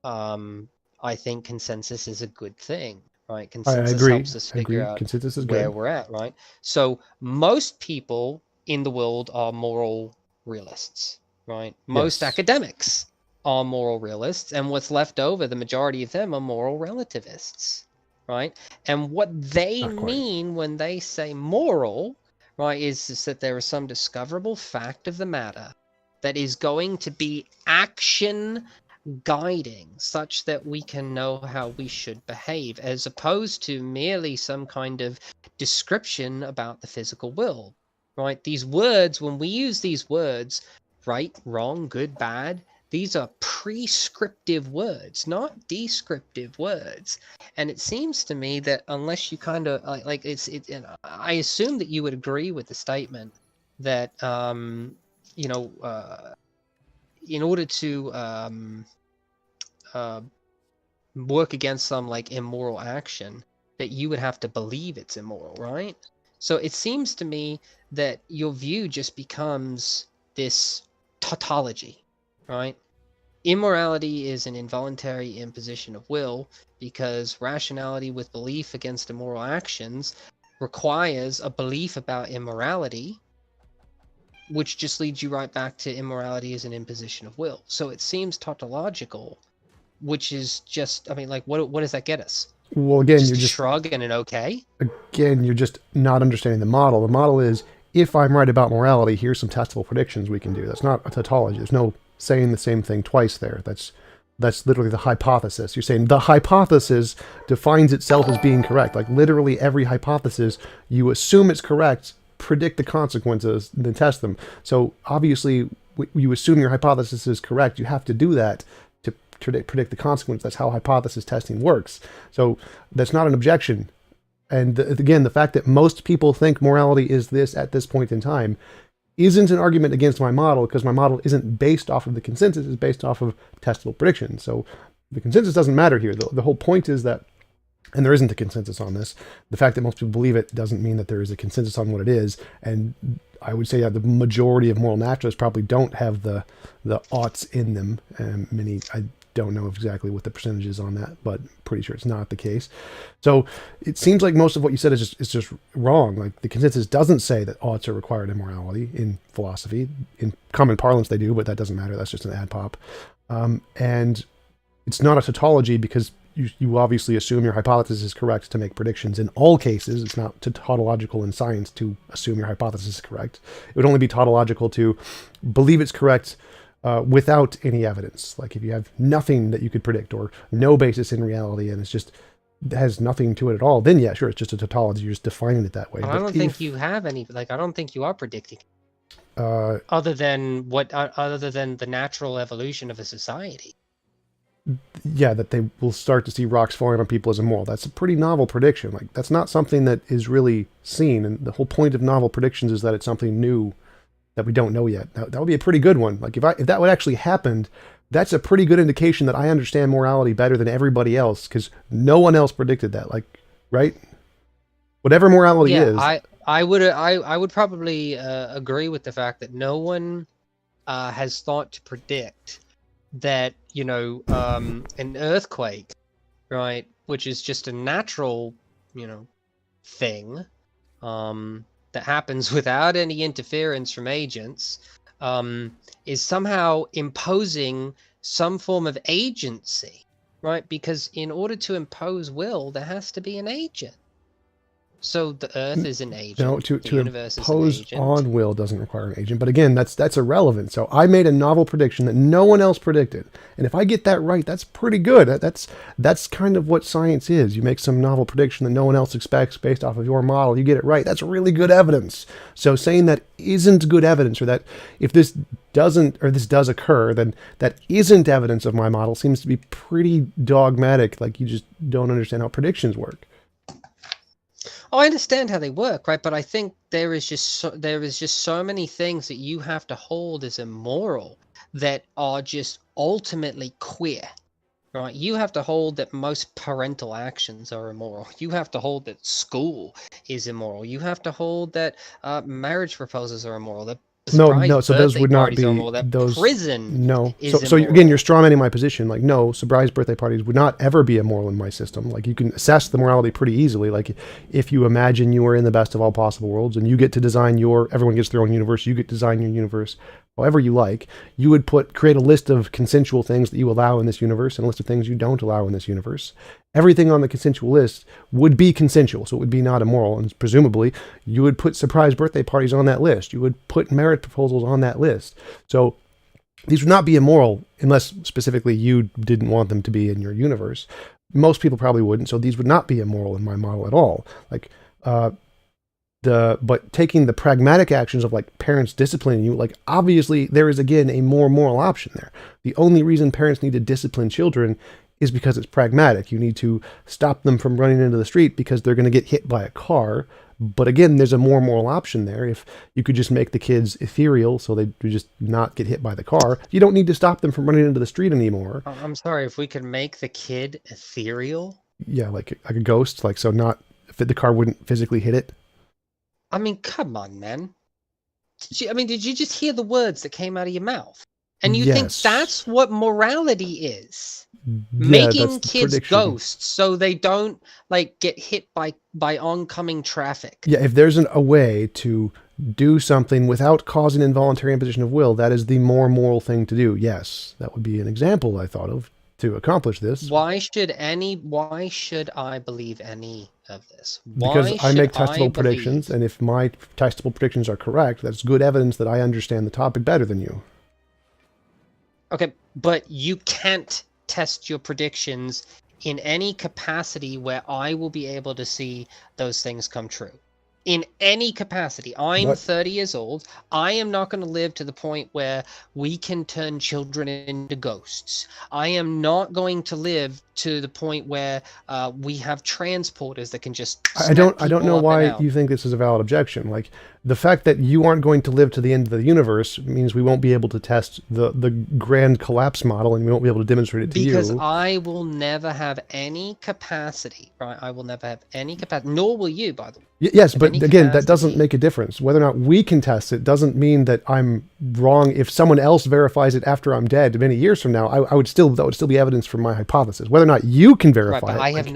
I think consensus is a good thing, right? Consensus helps us figure out where we're at, right? So most people in the world are moral realists, right? Most academics are moral realists, and what's left over, the majority of them are moral relativists, right? And what they mean when they say moral, right, is that there is some discoverable fact of the matter that is going to be action guiding, such that we can know how we should behave, as opposed to merely some kind of description about the physical will, right? These words, when we use these words, right, wrong, good, bad, these are prescriptive words, not descriptive words. And it seems to me that unless you kind of like I assume that you would agree with the statement that in order to work against some like immoral action, that you would have to believe it's immoral, right? So it seems to me that your view just becomes this tautology, right? Immorality is an involuntary imposition of will, because rationality with belief against immoral actions requires a belief about immorality, which just leads you right back to immorality as an imposition of will. So it seems tautological, which is just, I mean, like, what does that get us? Well, again, you're just shrug and an okay? Again, you're just not understanding the model. The model is, if I'm right about morality, here's some testable predictions we can do. That's not a tautology. There's no saying the same thing twice there. That's That's literally the hypothesis. You're saying the hypothesis defines itself as being correct. Like literally every hypothesis, you assume it's correct, predict the consequences, and then test them. So obviously, you assume your hypothesis is correct. You have to do that to predict the consequence. That's how hypothesis testing works. So that's not an objection. And again, the fact that most people think morality is this at this point in time isn't an argument against my model, because my model isn't based off of the consensus, it's based off of testable predictions. So the consensus doesn't matter here. The whole point is that, and there isn't a consensus on this, the fact that most people believe it doesn't mean that there is a consensus on what it is. And I would say that the majority of moral naturalists probably don't have the oughts in them. Many, I don't know exactly what the percentage is on that, but pretty sure it's not the case. So it seems like most of what you said is just wrong. Like the consensus doesn't say that oughts are required in morality in philosophy. In common parlance they do, but that doesn't matter. That's just an ad pop. And it's not a tautology, because you obviously assume your hypothesis is correct to make predictions in all cases. It's not tautological in science to assume your hypothesis is correct. It would only be tautological to believe it's correct without any evidence. Like if you have nothing that you could predict, or no basis in reality, and it has nothing to it at all, then yeah, sure, it's just a tautology. You're just defining it that way. Well, I don't think you have any. Like I don't think you are predicting. Other than the natural evolution of a society. Yeah, that they will start to see rocks falling on people as immoral. That's a pretty novel prediction. Like that's not something that is really seen. And the whole point of novel predictions is that it's something new that we don't know yet. That would be a pretty good one. Like if that would actually happen, that's a pretty good indication that I understand morality better than everybody else, because no one else predicted that. Like, right? Whatever morality is. I would probably agree with the fact that no one has thought to predict that, an earthquake, right, which is just a natural, thing, that happens without any interference from agents, is somehow imposing some form of agency, right? Because in order to impose will, there has to be an agent. So the Earth is an agent. No, to universe impose is an agent. on will doesn't require an agent. But again, that's irrelevant. So I made a novel prediction that no one else predicted, and if I get that right, that's pretty good. That's kind of what science is. You make some novel prediction that no one else expects based off of your model. You get it right. That's really good evidence. So saying that isn't good evidence, or that if this doesn't, or this does occur, then that isn't evidence of my model, seems to be pretty dogmatic. Like you just don't understand how predictions work. Oh, I understand how they work, right? But I think there is just so many things that you have to hold as immoral that are just ultimately queer, right? You have to hold that most parental actions are immoral. You have to hold that school is immoral. You have to hold that marriage proposals are immoral. That No, so those would not be those. Prison, no. Is so again, you're strawmanning my position. Like, no, surprise birthday parties would not ever be immoral in my system. Like, you can assess the morality pretty easily. Like, if you imagine you are in the best of all possible worlds, and you get to design everyone gets their own universe. You get to design your universe however you like. You would create a list of consensual things that you allow in this universe, and a list of things you don't allow in this universe. Everything on the consensual list would be consensual, so it would be not immoral. And presumably, you would put surprise birthday parties on that list. You would put marriage proposals on that list. So these would not be immoral unless specifically you didn't want them to be in your universe. Most people probably wouldn't, so these would not be immoral in my model at all. Like, but taking the pragmatic actions of like parents disciplining you, like obviously there is again a more moral option there. The only reason parents need to discipline children is because it's pragmatic. You need to stop them from running into the street because they're going to get hit by a car. But again, there's a more moral option there. If you could just make the kids ethereal so they would just not get hit by the car, you don't need to stop them from running into the street anymore. I'm sorry, if we could make the kid ethereal? Yeah, like a ghost, like so not if the car wouldn't physically hit it. I mean, come on, man. Did you just hear the words that came out of your mouth? And you think that's what morality is? Yeah, making kids ghosts so they don't like get hit by oncoming traffic. Yeah, if there's a way to do something without causing involuntary imposition of will, that is the more moral thing to do. Yes, that would be an example I thought of to accomplish this. Why should I believe any of this? Because I make testable predictions, and if my testable predictions are correct, that's good evidence that I understand the topic better than you. Okay, but you can't test your predictions in any capacity where I will be able to see those things come true. In any capacity. I'm 30 years old. I am not going to live to the point where we can turn children into ghosts. I am not going to live to the point where we have transporters that can just I don't know why you think this is a valid objection. Like, the fact that you aren't going to live to the end of the universe means we won't be able to test the grand collapse model, and we won't be able to demonstrate it to you. Because I will never have any capacity, right? I will never have any capacity, nor will you, by the way. Yes, but again, that doesn't make a difference. Whether or not we can test it doesn't mean that I'm wrong. If someone else verifies it after I'm dead many years from now, that would still be evidence for my hypothesis. Whether or not you can verify but it. I have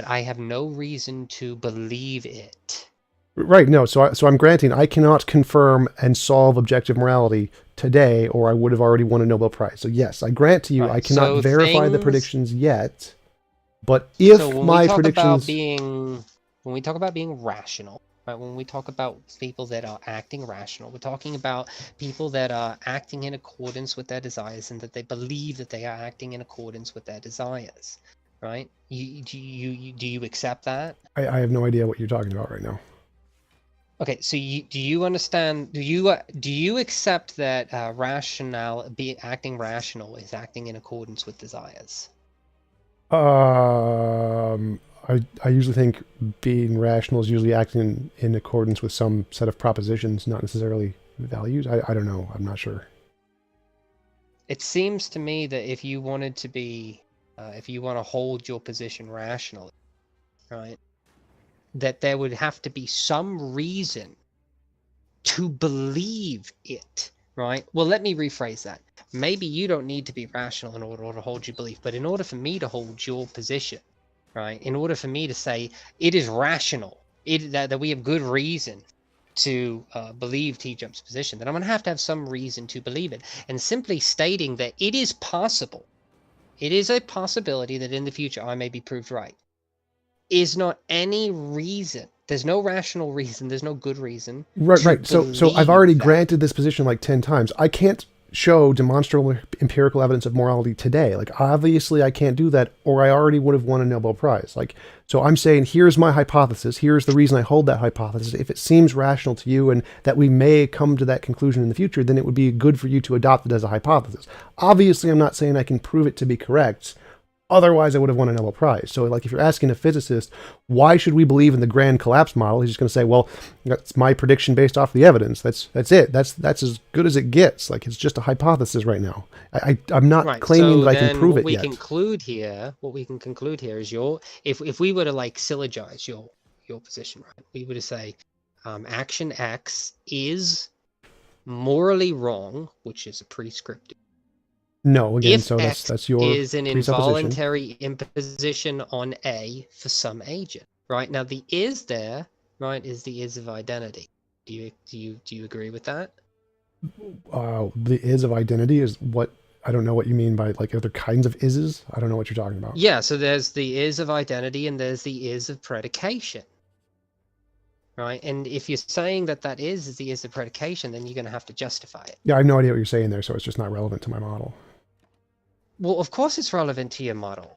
I have no reason to believe it. Right, no, so I'm granting I cannot confirm and solve objective morality today, or I would have already won a Nobel Prize. So yes, I grant to you I cannot verify the predictions yet, but if my predictions... When we talk about being rational, right, when we talk about people that are acting rational, we're talking about people that are acting in accordance with their desires and that they believe that they are acting in accordance with their desires, right? Do you accept that? I have no idea what you're talking about right now. Okay, so do you understand? Do you accept that acting rational is acting in accordance with desires? I usually think being rational is usually acting in accordance with some set of propositions, not necessarily values. I don't know. I'm not sure. It seems to me that if you wanted to be, if you want to hold your position rationally, right, that there would have to be some reason to believe it, right? Well, let me rephrase that. Maybe you don't need to be rational in order to hold your belief, but in order for me to hold your position, right, in order for me to say it is rational, that we have good reason to believe TJump's position, then I'm going to have some reason to believe it. And simply stating that it is possible, it is a possibility that in the future I may be proved right, is not any reason. There's no rational reason. There's no good reason. Right. So I've already granted this position like 10 times. I can't show demonstrable empirical evidence of morality today. Like, obviously I can't do that, or I already would have won a Nobel Prize. Like, so I'm saying, here's my hypothesis. Here's the reason I hold that hypothesis. If it seems rational to you and that we may come to that conclusion in the future, then it would be good for you to adopt it as a hypothesis. Obviously, I'm not saying I can prove it to be correct. Otherwise, I would have won a Nobel Prize. So, like, if you're asking a physicist, why should we believe in the grand collapse model? He's just going to say, well, that's my prediction based off the evidence. That's it. That's as good as it gets. Like, it's just a hypothesis right now. I'm not claiming that I can prove it yet. What we can conclude here is if we were to, like, syllogize your position, right? We were to say action X is morally wrong, which is a prescriptive. No, again, if so that's your is an involuntary imposition on A for some agent, right? Now the is there, right, is the is of identity. Do you agree with that? The is of identity is what, I don't know what you mean by, like, other kinds of ises. I don't know what you're talking about. Yeah, so there's the is of identity and there's the is of predication. Right, and if you're saying that is the is of predication, then you're going to have to justify it. Yeah, I have no idea what you're saying there, so it's just not relevant to my model. Well, of course it's relevant to your model.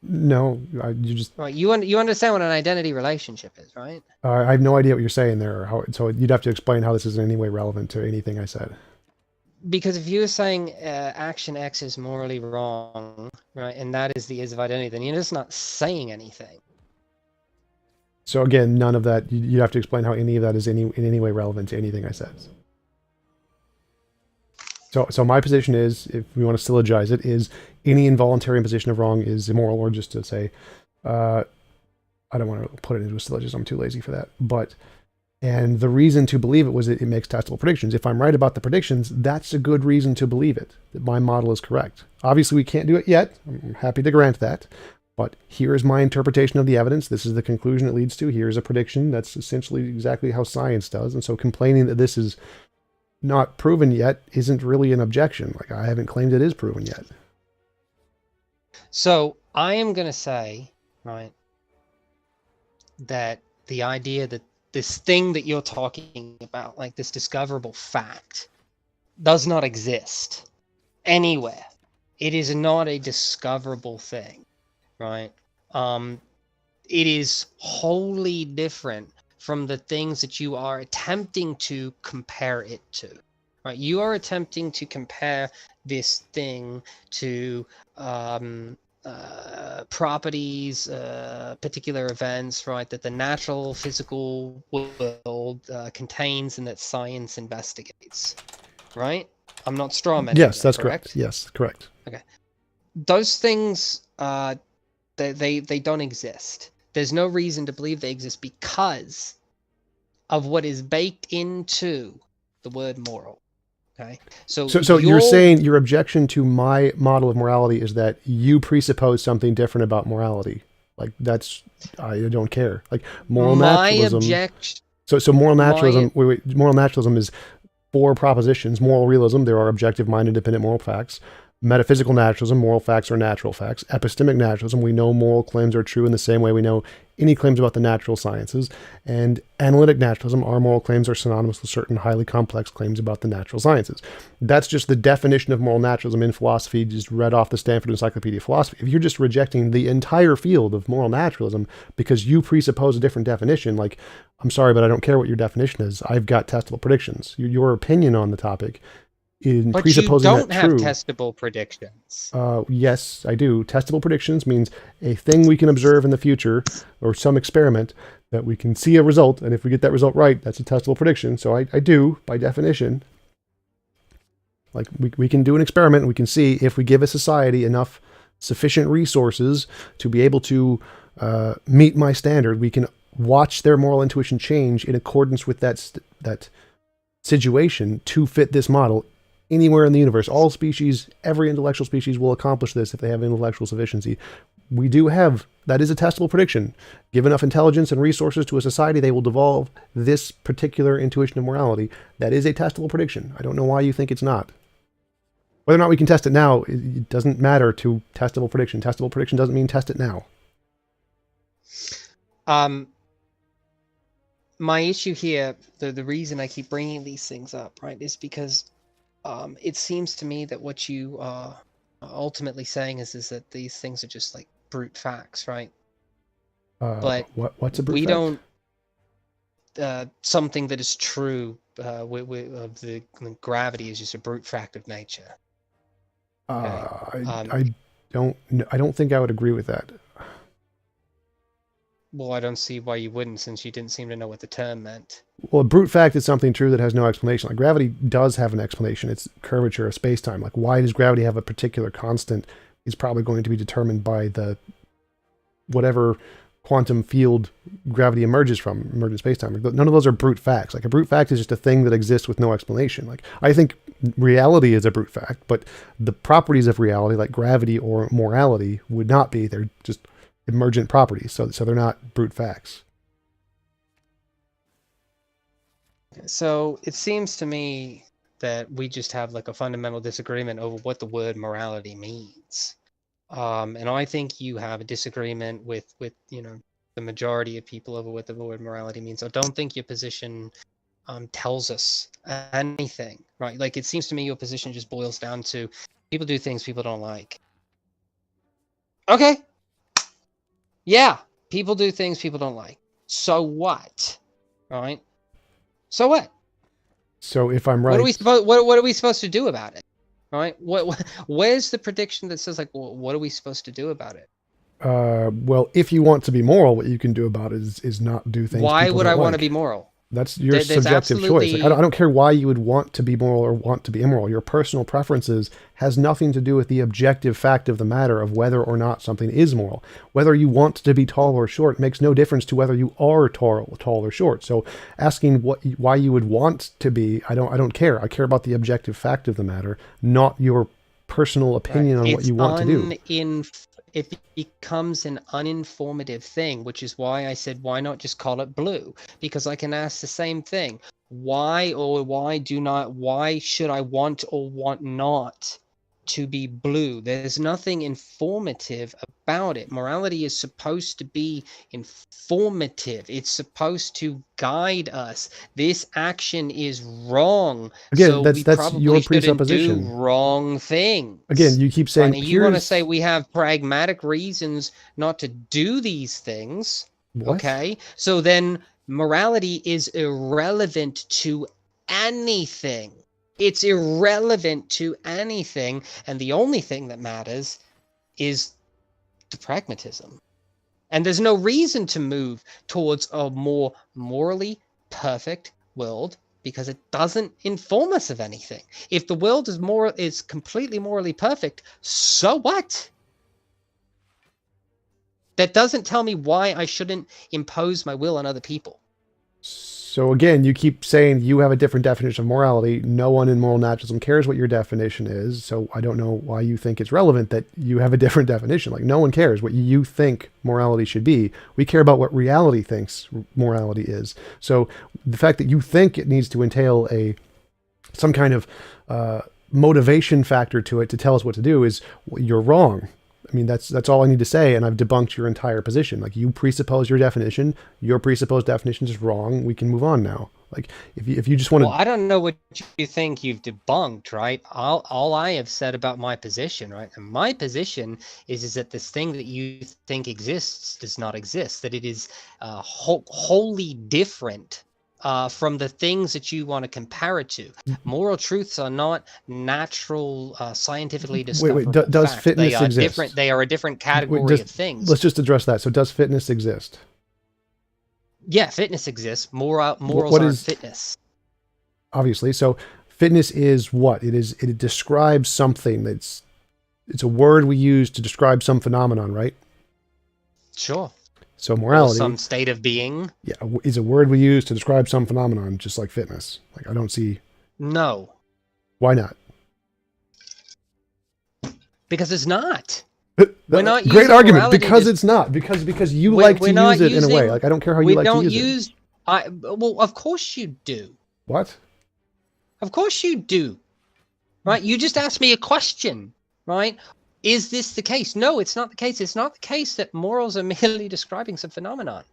No, you just... Right, you understand what an identity relationship is, right? I have no idea what you're saying there, so you'd have to explain how this is in any way relevant to anything I said. Because if you were saying action X is morally wrong, right, and that is the is of identity, then you're just not saying anything. So again, none of that, you have to explain how any of that is in any way relevant to anything I said. So my position is, if we want to syllogize it, is any involuntary imposition of wrong is immoral, or just to say, I don't want to put it into a syllogism, I'm too lazy for that. And the reason to believe it was that it makes testable predictions. If I'm right about the predictions, that's a good reason to believe it, that my model is correct. Obviously, we can't do it yet. I'm happy to grant that. But here is my interpretation of the evidence. This is the conclusion it leads to. Here's a prediction. That's essentially exactly how science does. And so complaining that this is not proven yet isn't really an objection. Like, I haven't claimed it is proven yet. So I am going to say, right, that the idea that this thing that you're talking about, like this discoverable fact, does not exist anywhere it is not a discoverable thing, right? It is wholly different from the things that you are attempting to compare it to, right? You are attempting to compare this thing to properties, particular events, right, that the natural physical world contains and that science investigates, right? I'm not strawmanning. Yes, that's correct. Yes, correct. Okay. Those things, they don't exist. There's no reason to believe they exist because of what is baked into the word moral. Okay. So you're saying your objection to my model of morality is that you presuppose something different about morality. Like that's, I don't care. Like moral naturalism. So moral naturalism. Moral naturalism is 4 propositions. Moral realism. There are objective, mind, independent moral facts. Metaphysical naturalism, moral facts are natural facts. Epistemic naturalism, we know moral claims are true in the same way we know any claims about the natural sciences. And analytic naturalism, our moral claims are synonymous with certain highly complex claims about the natural sciences. That's just the definition of moral naturalism in philosophy, just read off the Stanford Encyclopedia of Philosophy. If you're just rejecting the entire field of moral naturalism because you presuppose a different definition, like, I'm sorry, but I don't care what your definition is. I've got testable predictions. Your opinion on the topic but presupposing you don't have testable predictions. Yes, I do. Testable predictions means a thing we can observe in the future or some experiment that we can see a result. And if we get that result right, that's a testable prediction. So I do, by definition. Like we can do an experiment and we can see if we give a society enough sufficient resources to be able to meet my standard, we can watch their moral intuition change in accordance with that situation to fit this model. Anywhere in the universe, all species, every intellectual species will accomplish this if they have intellectual sufficiency. We do have, that is a testable prediction. Give enough intelligence and resources to a society, they will devolve this particular intuition of morality. That is a testable prediction. I don't know why you think it's not. Whether or not we can test it now, it doesn't matter to testable prediction. Testable prediction doesn't mean test it now. My issue here, the reason I keep bringing these things up, right, is because it seems to me that what you are ultimately saying is that these things are just like brute facts, right? But what's a brute fact? We don't. Something that is true of the gravity is just a brute fact of nature. Okay? I don't think I would agree with that. Well, I don't see why you wouldn't, since you didn't seem to know what the term meant. Well, a brute fact is something true that has no explanation. Like gravity does have an explanation. It's curvature of space-time. Like why does gravity have a particular constant is probably going to be determined by the whatever quantum field gravity emerges from, emergent space-time. None of those are brute facts. Like a brute fact is just a thing that exists with no explanation. Like I think reality is a brute fact, but the properties of reality, like gravity or morality, would not be. They're just emergent properties, so they're not brute facts. So it seems to me that we just have like a fundamental disagreement over what the word morality means, and I think you have a disagreement with the majority of people over what the word morality means. I don't think your position tells us anything, right? Like it seems to me your position just boils down to people do things people don't like. Okay. Yeah, people do things people don't like. So what? All right. So what? So if I'm right, what are we supposed to do about it? All right. Where's the prediction that says like, what are we supposed to do about it? Well, if you want to be moral, what you can do about it is not do things. Why would I want to be moral? That's your subjective choice. Like, I don't care why you would want to be moral or want to be immoral. Your personal preferences has nothing to do with the objective fact of the matter of whether or not something is moral. Whether you want to be tall or short makes no difference to whether you are tall or short. So asking why you would want to be, I don't care. I care about the objective fact of the matter, not your personal opinion on what you want to do. It becomes an uninformative thing, which is why I said, why not just call it blue? Because I can ask the same thing. Why should I want or want not to be blue? There's nothing informative about it. Morality is supposed to be informative. It's supposed to guide us. This action is wrong, Again, so that's we that's probably your shouldn't do presupposition. wrong things. Again, you keep saying, Right? Now, you want to say we have pragmatic reasons not to do these things. What? Okay, so then morality is irrelevant to anything. It's irrelevant to anything, and the only thing that matters is the pragmatism. And there's no reason to move towards a more morally perfect world because it doesn't inform us of anything. If the world is completely morally perfect, so what? That doesn't tell me why I shouldn't impose my will on other people. So again, you keep saying you have a different definition of morality. No one in moral naturalism cares what your definition is. So I don't know why you think it's relevant that you have a different definition. Like, no one cares what you think morality should be. We care about what reality thinks morality is. So the fact that you think it needs to entail some kind of motivation factor to it to tell us what to do is, you're wrong. I mean, that's all I need to say, and I've debunked your entire position. Like, you presuppose your definition, your presupposed definition is wrong. We can move on now. Like, if you just want to... Well, I don't know what you think you've debunked, right? All I have said about my position, right? And my position is that this thing that you think exists does not exist, that it is wholly different from the things that you want to compare it to. Moral truths are not natural, scientifically discoverable does facts. fitness they are exist? Different. They are a different category of things. Let's just address that. So does fitness exist? Yeah, fitness exists. Morals are fitness. Obviously. So fitness is what? It describes something. It's a word we use to describe some phenomenon, right? Sure. So morality, or some state of being, is a word we use to describe some phenomenon, just like fitness. Like, I don't see. No. Why not? Because it's not. We're not great argument. Because it's not. Because you like to use it in a way. Like, I don't care how you like to use it. Well, of course you do. What? Of course you do. Right? You just asked me a question. Right? Is this the case? No, it's not the case. It's not the case that morals are merely describing some phenomenon.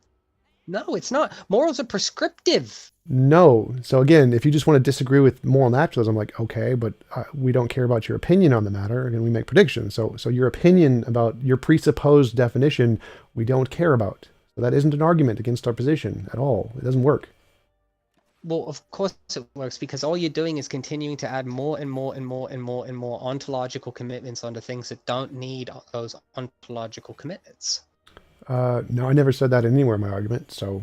No, it's not. Morals are prescriptive. No. So again, if you just want to disagree with moral naturalism, like, okay, but we don't care about your opinion on the matter, and we make predictions. So your opinion about your presupposed definition, we don't care about. So that isn't an argument against our position at all. It doesn't work. Well, of course it works, because all you're doing is continuing to add more and more and more and more and more ontological commitments onto things that don't need those ontological commitments. No, I never said that anywhere in my argument, so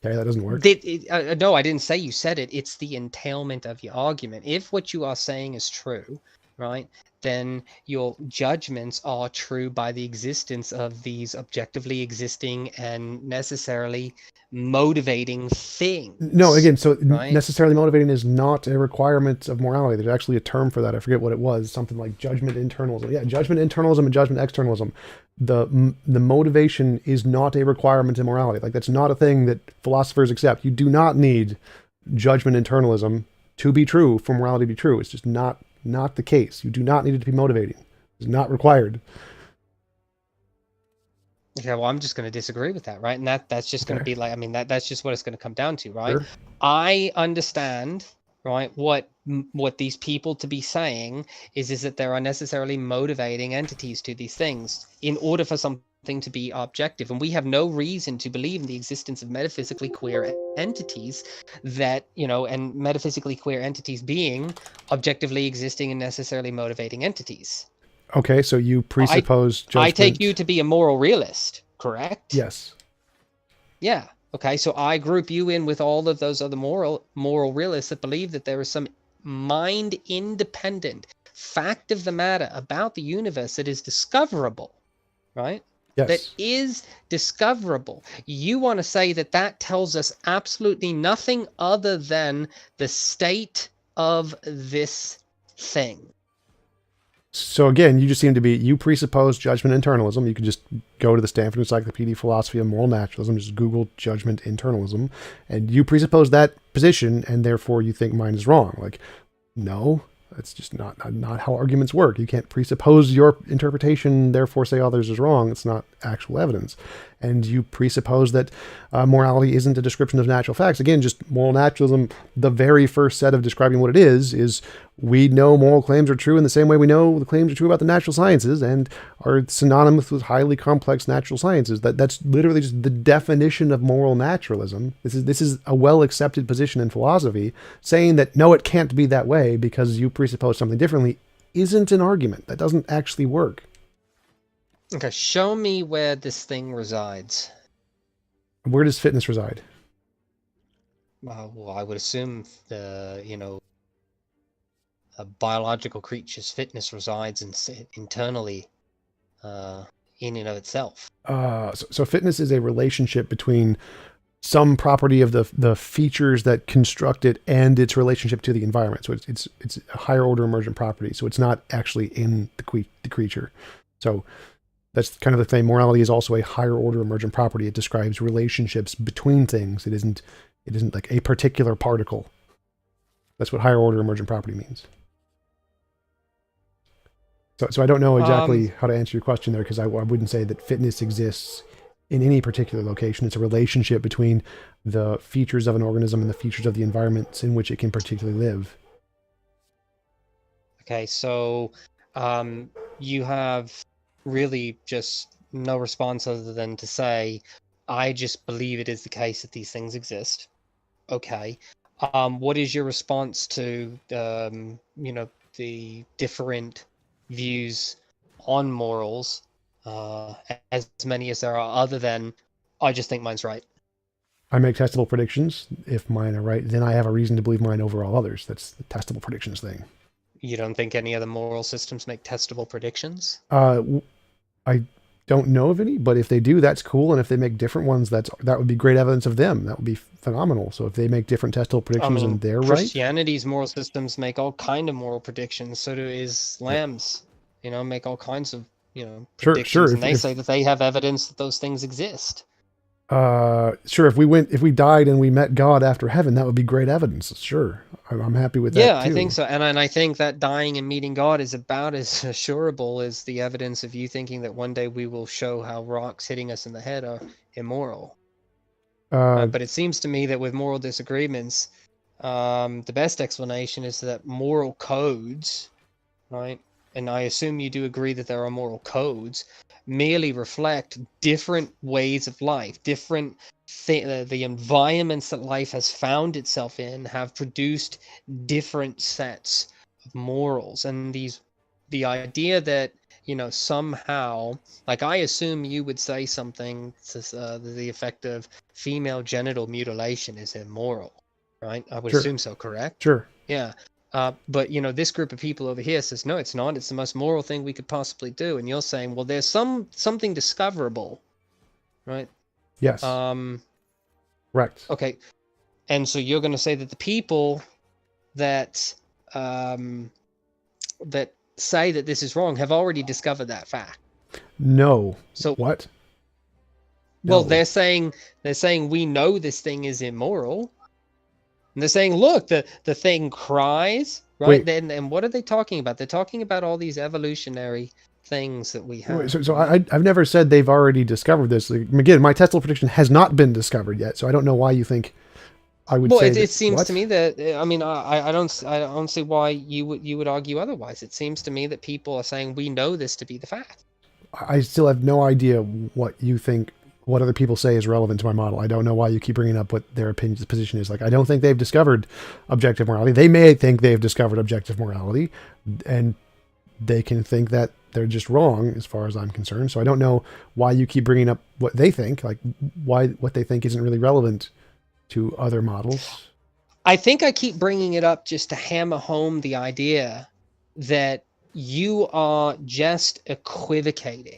okay, that doesn't work. No, I didn't say you said it. It's the entailment of your argument. If what you are saying is true, right, then your judgments are true by the existence of these objectively existing and necessarily motivating things. No, again, so right? Necessarily motivating is not a requirement of morality. There's actually a term for that. I forget what it was. Something like judgment internalism. Yeah, judgment internalism and judgment externalism. The motivation is not a requirement in morality. Like, that's not a thing that philosophers accept. You do not need judgment internalism to be true for morality to be true. It's just not the case. You do not need it to be motivating. It's not required. Okay, well, I'm just going to disagree with that, right? And that's just going to be like, I mean, that's just what it's going to come down to, right? Sure. I understand, right, what these people to be saying is that there are necessarily motivating entities to these things in order for something to be objective. And we have no reason to believe in the existence of metaphysically queer entities that, and metaphysically queer entities being objectively existing and necessarily motivating entities. Okay, so you presuppose judgment. I take you to be a moral realist, correct? Yes. Yeah. Okay, so I group you in with all of those other moral realists that believe that there is some mind-independent fact of the matter about the universe that is discoverable, right? Yes. That is discoverable. You want to say that tells us absolutely nothing other than the state of this thing. So again, you just seem to you presuppose judgment internalism. You could just go to the Stanford Encyclopedia Philosophy of Moral Naturalism, just Google judgment internalism, and you presuppose that position, and therefore you think mine is wrong. Like, no, That's just not how arguments work. You can't presuppose your interpretation, therefore say others is wrong. It's not actual evidence. And you presuppose that morality isn't a description of natural facts. Again, just moral naturalism, the very first set of describing what it is we know moral claims are true in the same way we know the claims are true about the natural sciences and are synonymous with highly complex natural sciences. That's literally just the definition of moral naturalism. This is a well-accepted position in philosophy. Saying that, no, it can't be that way because you presuppose something differently isn't an argument. That doesn't actually work. Okay, show me where this thing resides. Where does fitness reside? Well, I would assume a biological creature's fitness resides internally in and of itself. So fitness is a relationship between some property of the features that construct it and its relationship to the environment. So it's a higher order emergent property. So it's not actually in the creature. So that's kind of the thing. Morality is also a higher order emergent property. It describes relationships between things. It isn't like a particular particle. That's what higher order emergent property means. So I don't know exactly how to answer your question there, because I wouldn't say that fitness exists in any particular location. It's a relationship between the features of an organism and the features of the environments in which it can particularly live. Okay, so you have really just no response other than to say, I just believe it is the case that these things exist. Okay. What is your response to the different views on morals, as many as there are, other than I just think mine's right? I make testable predictions. If mine are right, then I have a reason to believe mine over all others. That's the testable predictions thing. You don't think any other moral systems make testable predictions? I don't know of any, but if they do, that's cool. And if they make different ones, that would be great evidence of them. That would be phenomenal. So if they make different testable predictions and they're right. Christianity's moral systems make all kind of moral predictions. So do Islam's, make all kinds of, predictions. Sure. And they say that they have evidence that those things exist. Sure. If we died and we met God after heaven, that would be great evidence. Sure. I'm happy with that. Yeah, I think so. And I think that dying and meeting God is about as assurable as the evidence of you thinking that one day we will show how rocks hitting us in the head are immoral. But it seems to me that with moral disagreements, the best explanation is that moral codes, right? And I assume you do agree that there are moral codes, merely reflect different ways of life, different the environments that life has found itself in have produced different sets of morals. And the idea that somehow, like, I assume you would say something to the effect of female genital mutilation is immoral, right? I would assume so, correct? Sure. Yeah. But this group of people over here says, no, it's not. It's the most moral thing we could possibly do. And you're saying, well, there's something discoverable, right? Yes. Correct. Okay. And so you're going to say that the people that that say that this is wrong have already discovered that fact. No. So what? Well, no. they're saying we know this thing is immoral. And they're saying, look, the thing cries, right? And what are they talking about? They're talking about all these evolutionary things that we have. So I've never said they've already discovered this. Like, again, my testable prediction has not been discovered yet, so I don't know why you think I would say. Well, it seems to me that I don't see why you would argue otherwise. It seems to me that people are saying we know this to be the fact. I still have no idea what you think. What other people say is relevant to my model. I don't know why you keep bringing up what their position is. Like, I don't think they've discovered objective morality. They may think they've discovered objective morality, and they can think that they're just wrong as far as I'm concerned. So I don't know why you keep bringing up what they think, like why what they think isn't really relevant to other models. I think I keep bringing it up just to hammer home the idea that you are just equivocating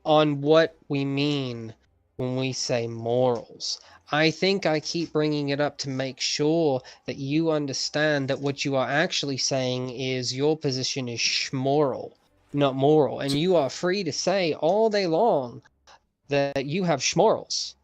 on what we mean when we say morals. I think I keep bringing it up to make sure that you understand that what you are actually saying is your position is schmoral, not moral. And you are free to say all day long that you have schmorals.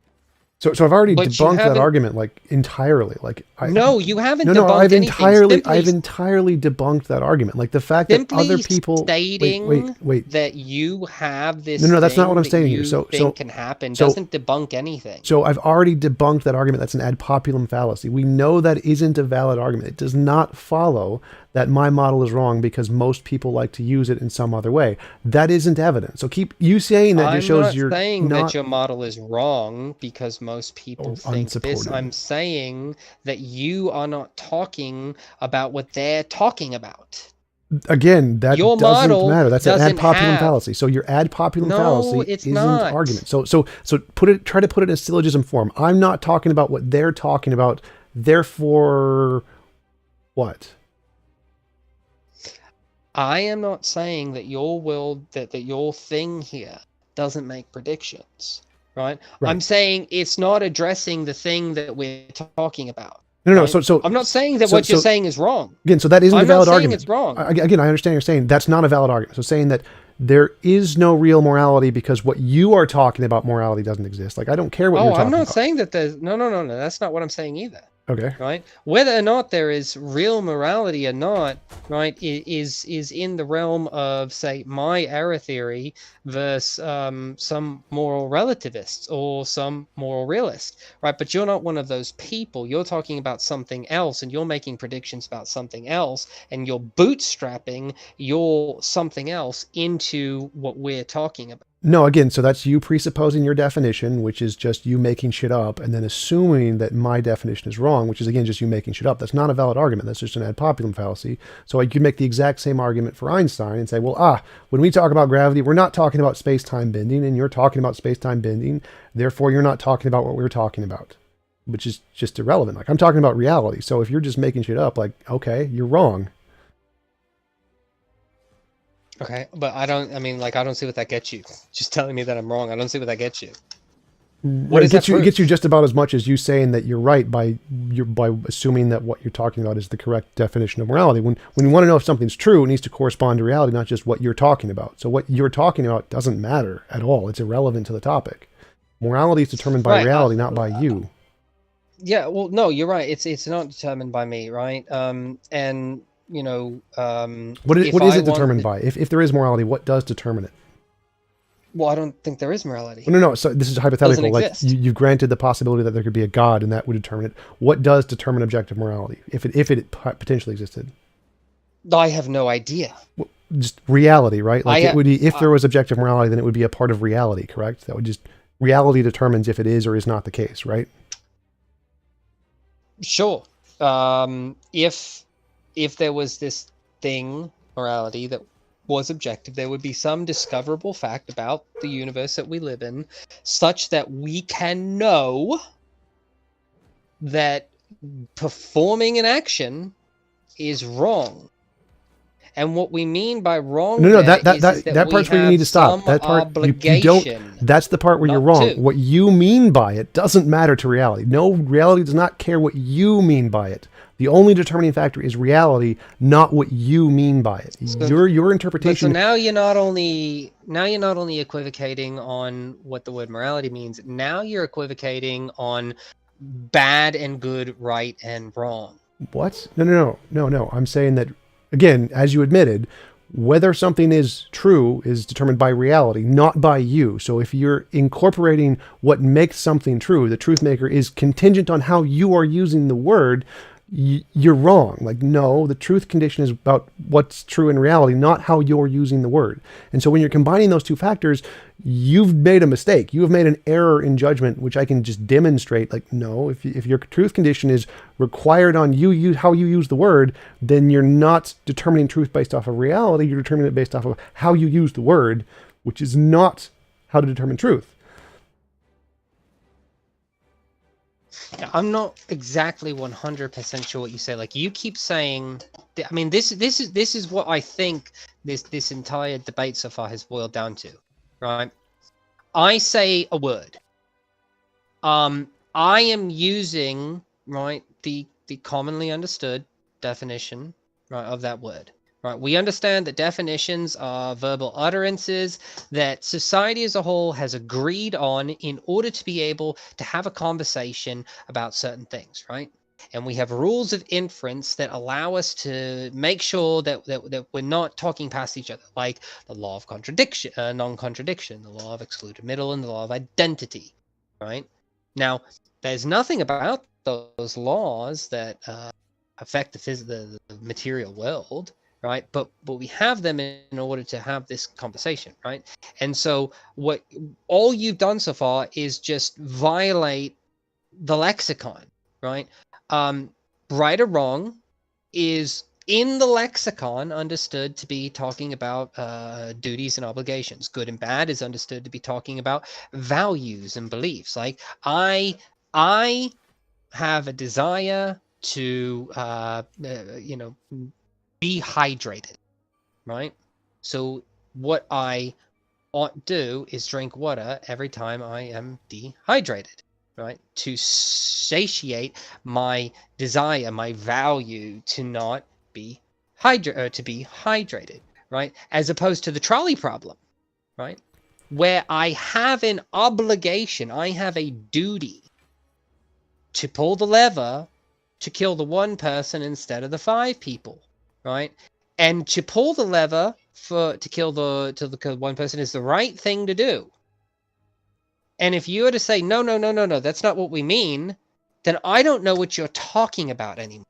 So I've already But you debunked that haven't- argument like entirely. Like No, you haven't no, debunked I've anything. I've entirely debunked that argument. Like the fact that other people stating wait. that you have this No, that's not what I'm thing saying that here. you So think can happen doesn't debunk anything. So I've already debunked that argument. That's an ad populum fallacy. We know that isn't a valid argument. It does not follow that my model is wrong because most people like to use it in some other way. That isn't evidence. So keep you saying that just shows you're saying that your model is wrong because most people think this. I'm saying that you are not talking about what they're talking about. Again, that your doesn't matter. That's an ad populum have... fallacy. So your ad populum fallacy isn't not. argument. So try to put it in a syllogism form. I'm not talking about what they're talking about. Therefore, what? I am not saying that that your thing here doesn't make predictions, right? I'm saying it's not addressing the thing that we're talking about. No. So I'm not saying that what you're saying is wrong. Again, so that isn't a valid argument. It's wrong. Again, I understand you're saying that's not a valid argument. So saying that there is no real morality because what you are talking about morality doesn't exist. Like I don't care what you're talking about. I'm not saying that there's no. That's not what I'm saying either. Okay. Right. Whether or not there is real morality or not, right, is in the realm of, say, my error theory versus some moral relativists or some moral realist, right? But you're not one of those people. You're talking about something else, and you're making predictions about something else, and you're bootstrapping your something else into what we're talking about. No, again, so that's you presupposing your definition, which is just you making shit up, and then assuming that my definition is wrong, which is, again, just you making shit up. That's not a valid argument. That's just an ad populum fallacy. So I could make the exact same argument for Einstein and say, well, when we talk about gravity, we're not talking about space-time bending, and you're talking about space-time bending. Therefore, you're not talking about what we're talking about, which is just irrelevant. Like, I'm talking about reality. So if you're just making shit up, like, okay, you're wrong. Okay, but I don't see what that gets you. Just telling me that I'm wrong, I don't see what that gets you. It gets you just about as much as you saying that you're right by assuming that what you're talking about is the correct definition of morality. When you want to know if something's true, it needs to correspond to reality, not just what you're talking about. So what you're talking about doesn't matter at all. It's irrelevant to the topic. Morality is determined by reality, not by you. Yeah, well, no, you're right. It's not determined by me, right? And you know, what is it determined by? If there is morality, what does determine it? Well, I don't think there is morality. Well, no. So this is hypothetical. Like you granted the possibility that there could be a God, and that would determine it. What does determine objective morality, if it potentially existed? I have no idea. Well, just reality, right? Like it would be, if there was objective morality, then it would be a part of reality, correct? That would just reality determines if it is or is not the case, right? Sure. If there was this thing, morality, that was objective, there would be some discoverable fact about the universe that we live in, such that we can know that performing an action is wrong. And what we mean by wrong, that part's where you need to stop. That part you don't. That's the part where you're wrong. What you mean by it doesn't matter to reality. No, reality does not care what you mean by it. The only determining factor is reality, not what you mean by it. Your interpretation. So now you're not only equivocating on what the word morality means. Now you're equivocating on bad and good, right and wrong. What? No. I'm saying that, again, as you admitted, whether something is true is determined by reality, not by you. So if you're incorporating what makes something true, the truth maker is contingent on how you are using the word, you're wrong. Like, no, the truth condition is about what's true in reality, not how you're using the word. And so when you're combining those two factors, you've made a mistake. You have made an error in judgment, which I can just demonstrate. Like, no, if your truth condition is required on how you use the word, then you're not determining truth based off of reality. You're determining it based off of how you use the word, which is not how to determine truth. I'm not exactly 100% sure what you say. Like, you keep saying, I mean, this is what I think this entire debate so far has boiled down to, right? I say a word. I am using, right, the commonly understood definition, right, of that word, Right? We understand that definitions are verbal utterances that society as a whole has agreed on in order to be able to have a conversation about certain things, right? And we have rules of inference that allow us to make sure that we're not talking past each other, like the law of contradiction, non-contradiction, the law of excluded middle, and the law of identity, right? Now, there's nothing about those laws that affect the material world, right? But we have them in order to have this conversation, right? And so what all you've done so far is just violate the lexicon, right? Right or wrong is in the lexicon understood to be talking about duties and obligations. Good and bad is understood to be talking about values and beliefs. Like I have a desire to be hydrated, right? So what I ought to do is drink water every time I am dehydrated, right? To satiate my desire, my value to not be hydrated, right? As opposed to the trolley problem, right? Where I have an obligation, I have a duty to pull the lever to kill the one person instead of the 5 people, right? And to pull the lever to kill the one person is the right thing to do. And if you were to say no, that's not what we mean, then I don't know what you're talking about anymore.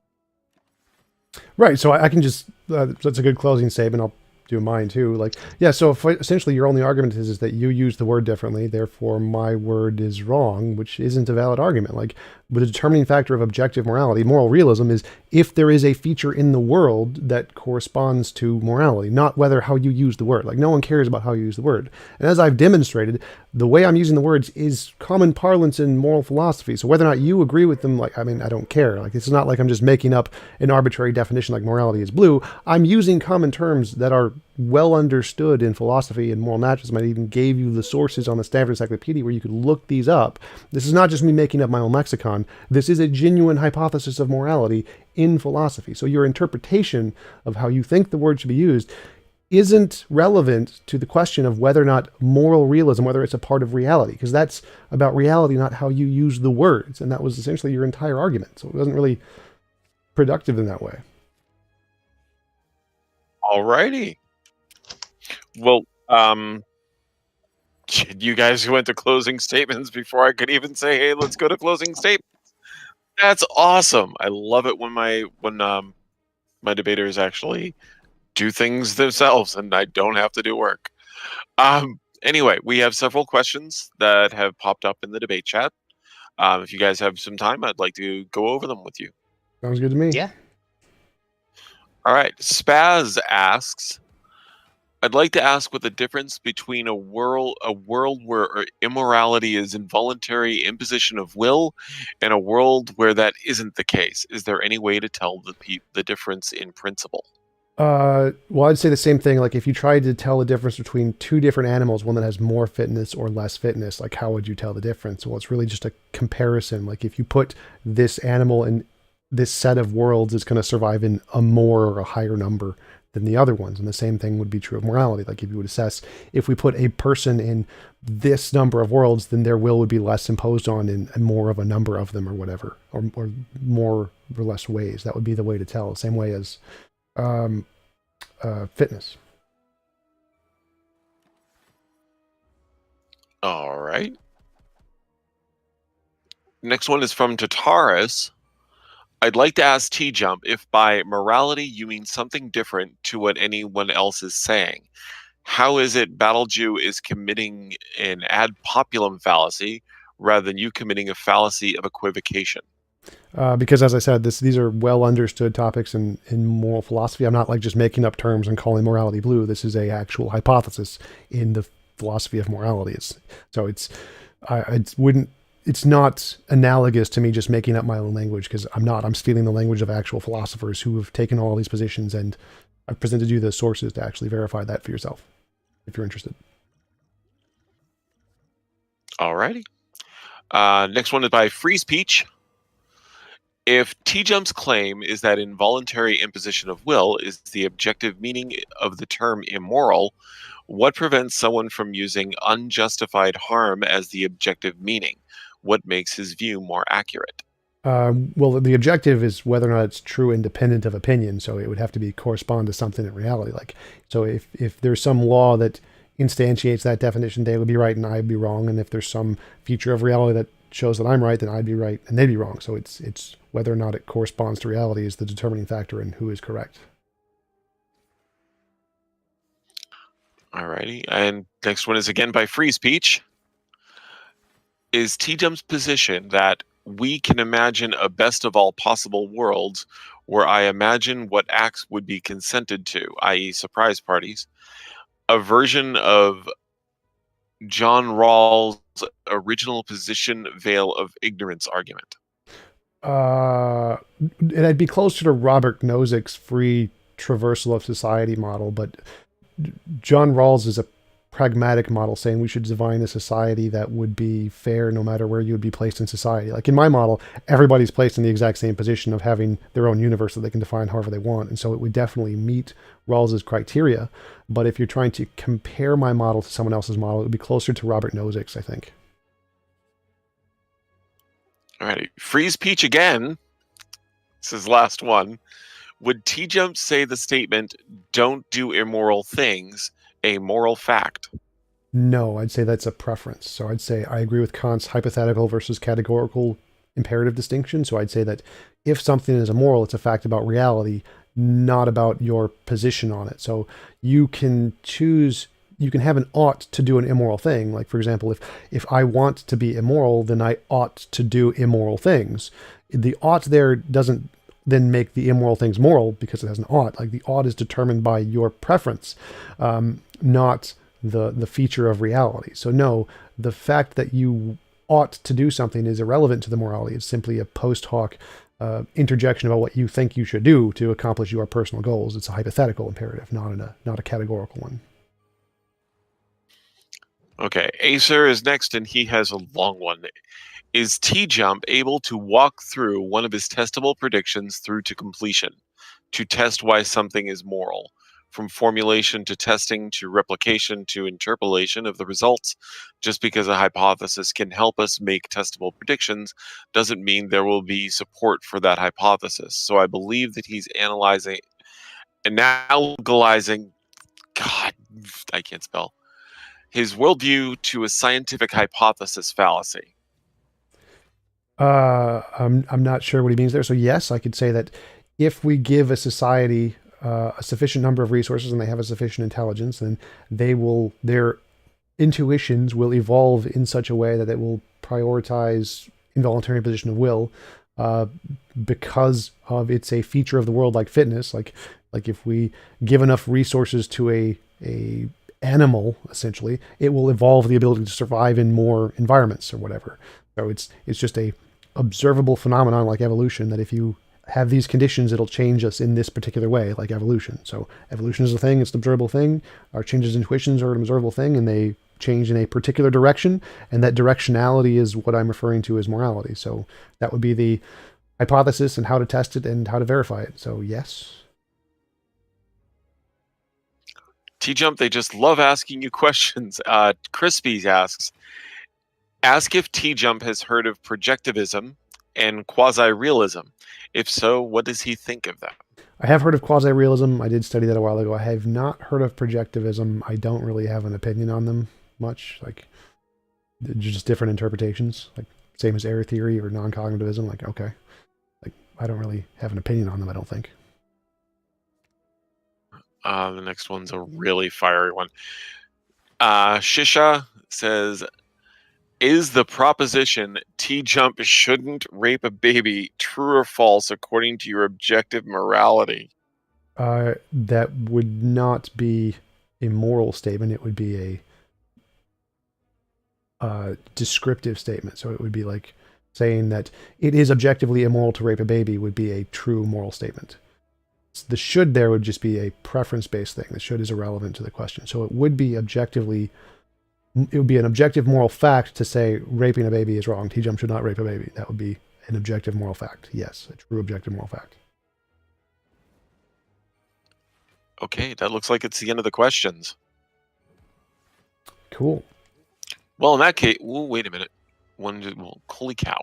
Right. So I can just that's a good closing statement. I'll do mine too. Like, yeah. So if essentially your only argument is that you use the word differently, therefore my word is wrong, which isn't a valid argument. Like, the determining factor of objective morality, moral realism, is if there is a feature in the world that corresponds to morality, not whether how you use the word. Like, no one cares about how you use the word. And as I've demonstrated, the way I'm using the words is common parlance in moral philosophy. So whether or not you agree with them, like, I mean, I don't care. Like, it's not like I'm just making up an arbitrary definition like morality is blue. I'm using common terms that are well understood in philosophy and moral naturalism. I even gave you the sources on the Stanford Encyclopedia where you could look these up. This is not just me making up my own lexicon. This is a genuine hypothesis of morality in philosophy. So your interpretation of how you think the word should be used isn't relevant to the question of whether or not moral realism, whether it's a part of reality, because that's about reality, not how you use the words. And that was essentially your entire argument. So it wasn't really productive in that way. All righty. Well, you guys went to closing statements before I could even say, "Hey, let's go to closing statements." That's awesome. I love it when my debaters actually do things themselves and I don't have to do work. Anyway, we have several questions that have popped up in the debate chat. If you guys have some time, I'd like to go over them with you. Sounds good to me. Yeah. All right. Spaz asks, I'd like to ask what the difference between a world where immorality is involuntary imposition of will and a world where that isn't the case. Is there any way to tell the difference in principle? Well, I'd say the same thing. Like, if you tried to tell the difference between 2 different animals, one that has more fitness or less fitness, like, how would you tell the difference? Well, it's really just a comparison. Like, if you put this animal in this set of worlds, it's going to survive in a more or a higher number than the other ones. And the same thing would be true of morality. Like, if you would assess, if we put a person in this number of worlds, then their will would be less imposed on in more of a number of them or whatever, or more or less ways. That would be the way to tell. Same way as fitness. All right. Next one is from Tataris. I'd like to ask TJump if by morality you mean something different to what anyone else is saying. How is it BattleJew is committing an ad populum fallacy rather than you committing a fallacy of equivocation? Because, as I said, these are well understood topics in moral philosophy. I'm not like just making up terms and calling morality blue. This is a actual hypothesis in the philosophy of morality. It's not analogous to me just making up my own language, because I'm stealing the language of actual philosophers who have taken all these positions, and I've presented you the sources to actually verify that for yourself, if you're interested. All righty. Next one is by Freeze Peach. If TJump's claim is that involuntary imposition of will is the objective meaning of the term immoral, what prevents someone from using unjustified harm as the objective meaning? What makes his view more accurate? Well, the objective is whether or not it's true independent of opinion, so it would have to be correspond to something in reality. Like, so if there's some law that instantiates that definition, they would be right and I'd be wrong, and if there's some feature of reality that shows that I'm right, then I'd be right and they'd be wrong. So it's whether or not it corresponds to reality is the determining factor in who is correct. Alrighty, and next one is again by Free Speech. Is TJump's position that we can imagine a best of all possible worlds where I imagine what acts would be consented to, i.e. surprise parties, a version of John Rawls' original position veil of ignorance argument? And I'd be closer to Robert Nozick's free traversal of society model, but John Rawls is a pragmatic model saying we should design a society that would be fair no matter where you would be placed in society. Like in my model, everybody's placed in the exact same position of having their own universe that they can define however they want. And so it would definitely meet Rawls's criteria. But if you're trying to compare my model to someone else's model, it would be closer to Robert Nozick's, I think. All right, Free Speech again. This is the last one. Would TJump say the statement, "Don't do immoral things," a moral fact? No, I'd say that's a preference. So I'd say I agree with Kant's hypothetical versus categorical imperative distinction. So I'd say that if something is immoral, it's a fact about reality, not about your position on it. So you can choose, you can have an ought to do an immoral thing. Like, for example, if I want to be immoral, then I ought to do immoral things. The ought there doesn't then make the immoral things moral because it has an ought. Like the ought is determined by your preference, not the feature of reality. So no, the fact that you ought to do something is irrelevant to the morality. It's simply a post hoc interjection about what you think you should do to accomplish your personal goals. It's a hypothetical imperative, not a categorical one. Okay, Acer is next, and he has a long one. Is TJump able to walk through one of his testable predictions through to completion, to test why something is moral? From formulation to testing to replication to interpolation of the results, just because a hypothesis can help us make testable predictions doesn't mean there will be support for that hypothesis. So I believe that he's analyzing, God, I can't spell, his worldview to a scientific hypothesis fallacy. I'm not sure what he means there. So yes, I could say that if we give a society a sufficient number of resources and they have a sufficient intelligence, then their intuitions will evolve in such a way that it will prioritize involuntary imposition of will because of it's a feature of the world, like fitness. Like if we give enough resources to a animal, essentially, it will evolve the ability to survive in more environments or whatever. So it's just a observable phenomenon like evolution, that if you have these conditions, it'll change us in this particular way, like evolution. So evolution is a thing, it's an observable thing. Our changes in intuitions are an observable thing, and they change in a particular direction, and that directionality is what I'm referring to as morality. So that would be the hypothesis and how to test it and how to verify it. So yes. TJump, they just love asking you questions. Crispy asks, ask if TJump has heard of projectivism and quasi-realism. If so, what does he think of them? I have heard of quasi-realism. I did study that a while ago. I have not heard of projectivism. I don't really have an opinion on them much. Like, just different interpretations. Like, same as error theory or non-cognitivism. Like, okay. Like, I don't really have an opinion on them, I don't think. The next one's a really fiery one. Shisha says, is the proposition TJump shouldn't rape a baby true or false according to your objective morality? That would not be a moral statement. It would be a descriptive statement. So it would be like saying that it is objectively immoral to rape a baby would be a true moral statement. The should there would just be a preference-based thing. The should is irrelevant to the question. So it would be objectively, it would be an objective moral fact to say raping a baby is wrong. TJump should not rape a baby. That would be an objective moral fact. Yes, a true objective moral fact. Okay, that looks like it's the end of the questions. Cool. Well, in that case, wait a minute. Holy cow.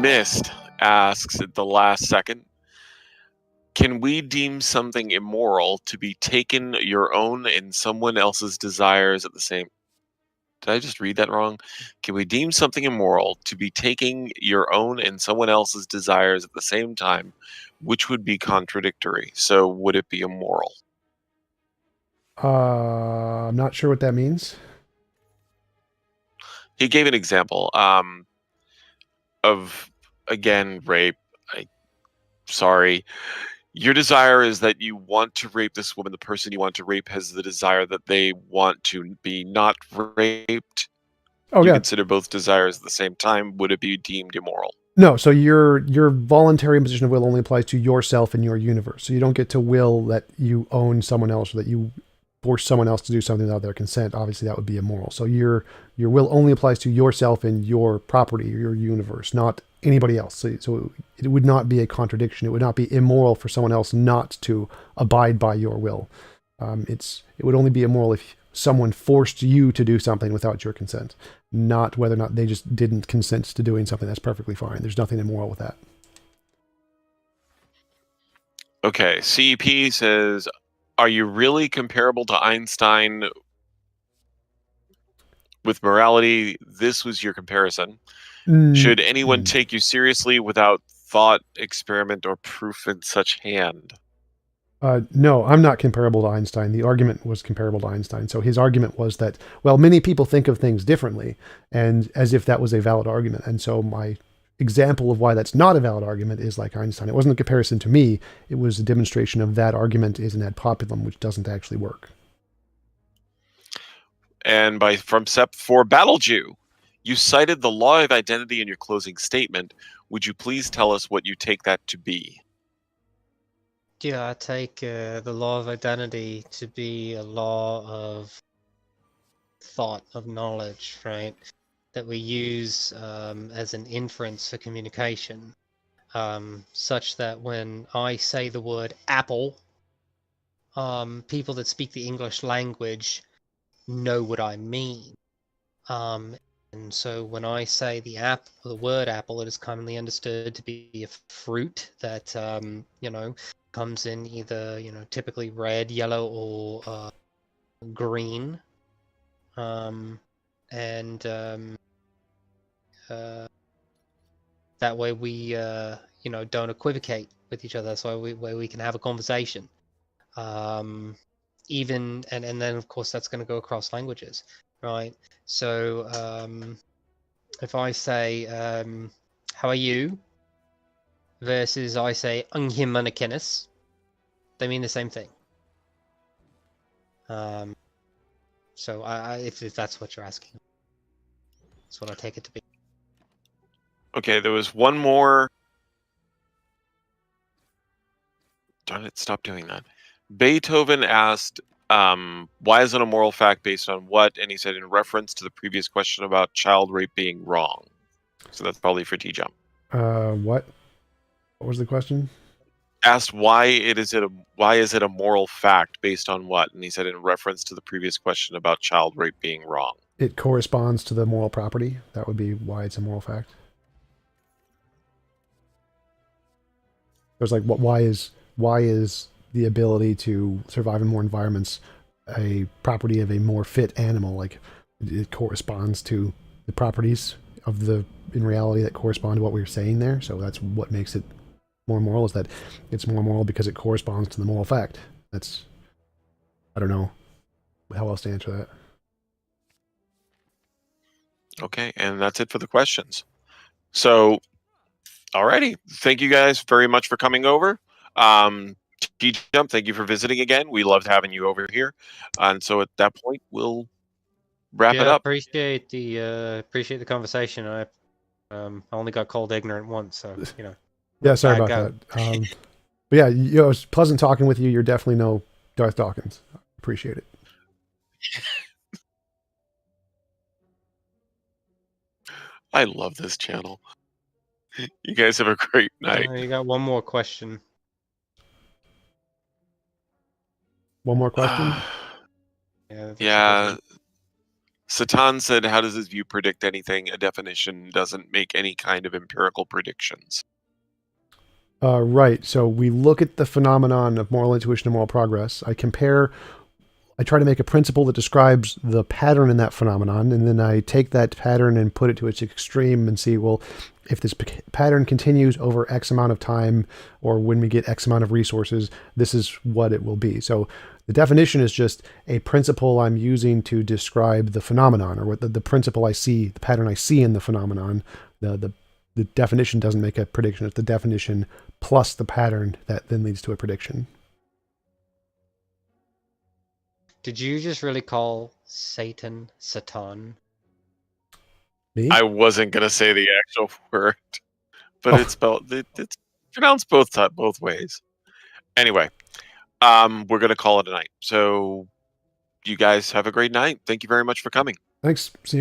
Missed asks at the last second. Can we deem something immoral to be taking your own and someone else's desires at the same? Did I just read that wrong? Can we deem something immoral to be taking your own and someone else's desires at the same time, which would be contradictory? So would it be immoral? I'm not sure what that means. He gave an example of, again, rape. Sorry. Your desire is that you want to rape this woman. The person you want to rape has the desire that they want to be not raped. Oh, you yeah. Consider both desires at the same time. Would it be deemed immoral? No, so your voluntary imposition of will only applies to yourself and your universe. So you don't get to will that you own someone else or that you force someone else to do something without their consent. Obviously, that would be immoral. So your will only applies to yourself and your property or your universe, not anybody else. So it would not be a contradiction. It would not be immoral for someone else not to abide by your will. It would only be immoral if someone forced you to do something without your consent, not whether or not they just didn't consent to doing something. That's perfectly fine. There's nothing immoral with that. Okay, CEP says, are you really comparable to Einstein with morality? This was your comparison. Should anyone take you seriously without thought, experiment, or proof in such hand? No, I'm not comparable to Einstein. The argument was comparable to Einstein. So his argument was that, well, many people think of things differently, and as if that was a valid argument. And so my example of why that's not a valid argument is like Einstein. It wasn't a comparison to me. It was a demonstration of that argument is an ad populum, which doesn't actually work. And from Sep for BattleJew, you cited the law of identity in your closing statement. Would you please tell us what you take that to be? Yeah, I take the law of identity to be a law of thought, of knowledge, right? That we use as an inference for communication, such that when I say the word apple, people that speak the English language know what I mean. And so when I say the word apple, it is commonly understood to be a fruit that, comes in either, typically red, yellow, or green. That way we, don't equivocate with each other. So we can have a conversation. Even, and then of course that's going to go across languages, right? So if I say, how are you? Versus I say, Unhimanakinis, they mean the same thing. So if that's what you're asking, that's what I take it to be. Okay, there was one more. Darn it, stop doing that. Beethoven asked, why is it a moral fact based on what? And he said, in reference to the previous question about child rape being wrong. So that's probably for TJump. What? What was the question? Asked why is it a moral fact based on what? And he said, in reference to the previous question about child rape being wrong. It corresponds to the moral property. That would be why it's a moral fact. There's like, why is the ability to survive in more environments a property of a more fit animal? Like, it corresponds to the properties of in reality that correspond to what we were saying there. So that's what makes it more moral, is that it's more moral because it corresponds to the moral fact. I don't know how else to answer that. Okay, and that's it for the questions. So, alrighty, thank you guys very much for coming over. TJump, thank you for visiting again. We loved having you over here. And so at that point, we'll wrap it up. Appreciate the conversation. I only got called ignorant once, so Yeah, sorry about that. But yeah, it was pleasant talking with you. You're definitely no Darth Dawkins. Appreciate it. I love this channel. You guys have a great night. You got one more question. One more question? Yeah. Satan said, how does his view predict anything? A definition doesn't make any kind of empirical predictions. Right. So we look at the phenomenon of moral intuition and moral progress. I try to make a principle that describes the pattern in that phenomenon, and then I take that pattern and put it to its extreme and see, well, if this pattern continues over X amount of time, or when we get X amount of resources, this is what it will be. So the definition is just a principle I'm using to describe the phenomenon, or what the principle I see, the pattern I see in the phenomenon. The definition doesn't make a prediction. It's the definition plus the pattern that then leads to a prediction. Did you just really call Satan Satan? Me? I wasn't gonna say the actual word, but it's spelled. It's pronounced both ways. Anyway, we're gonna call it a night. So, you guys have a great night. Thank you very much for coming. Thanks. See you.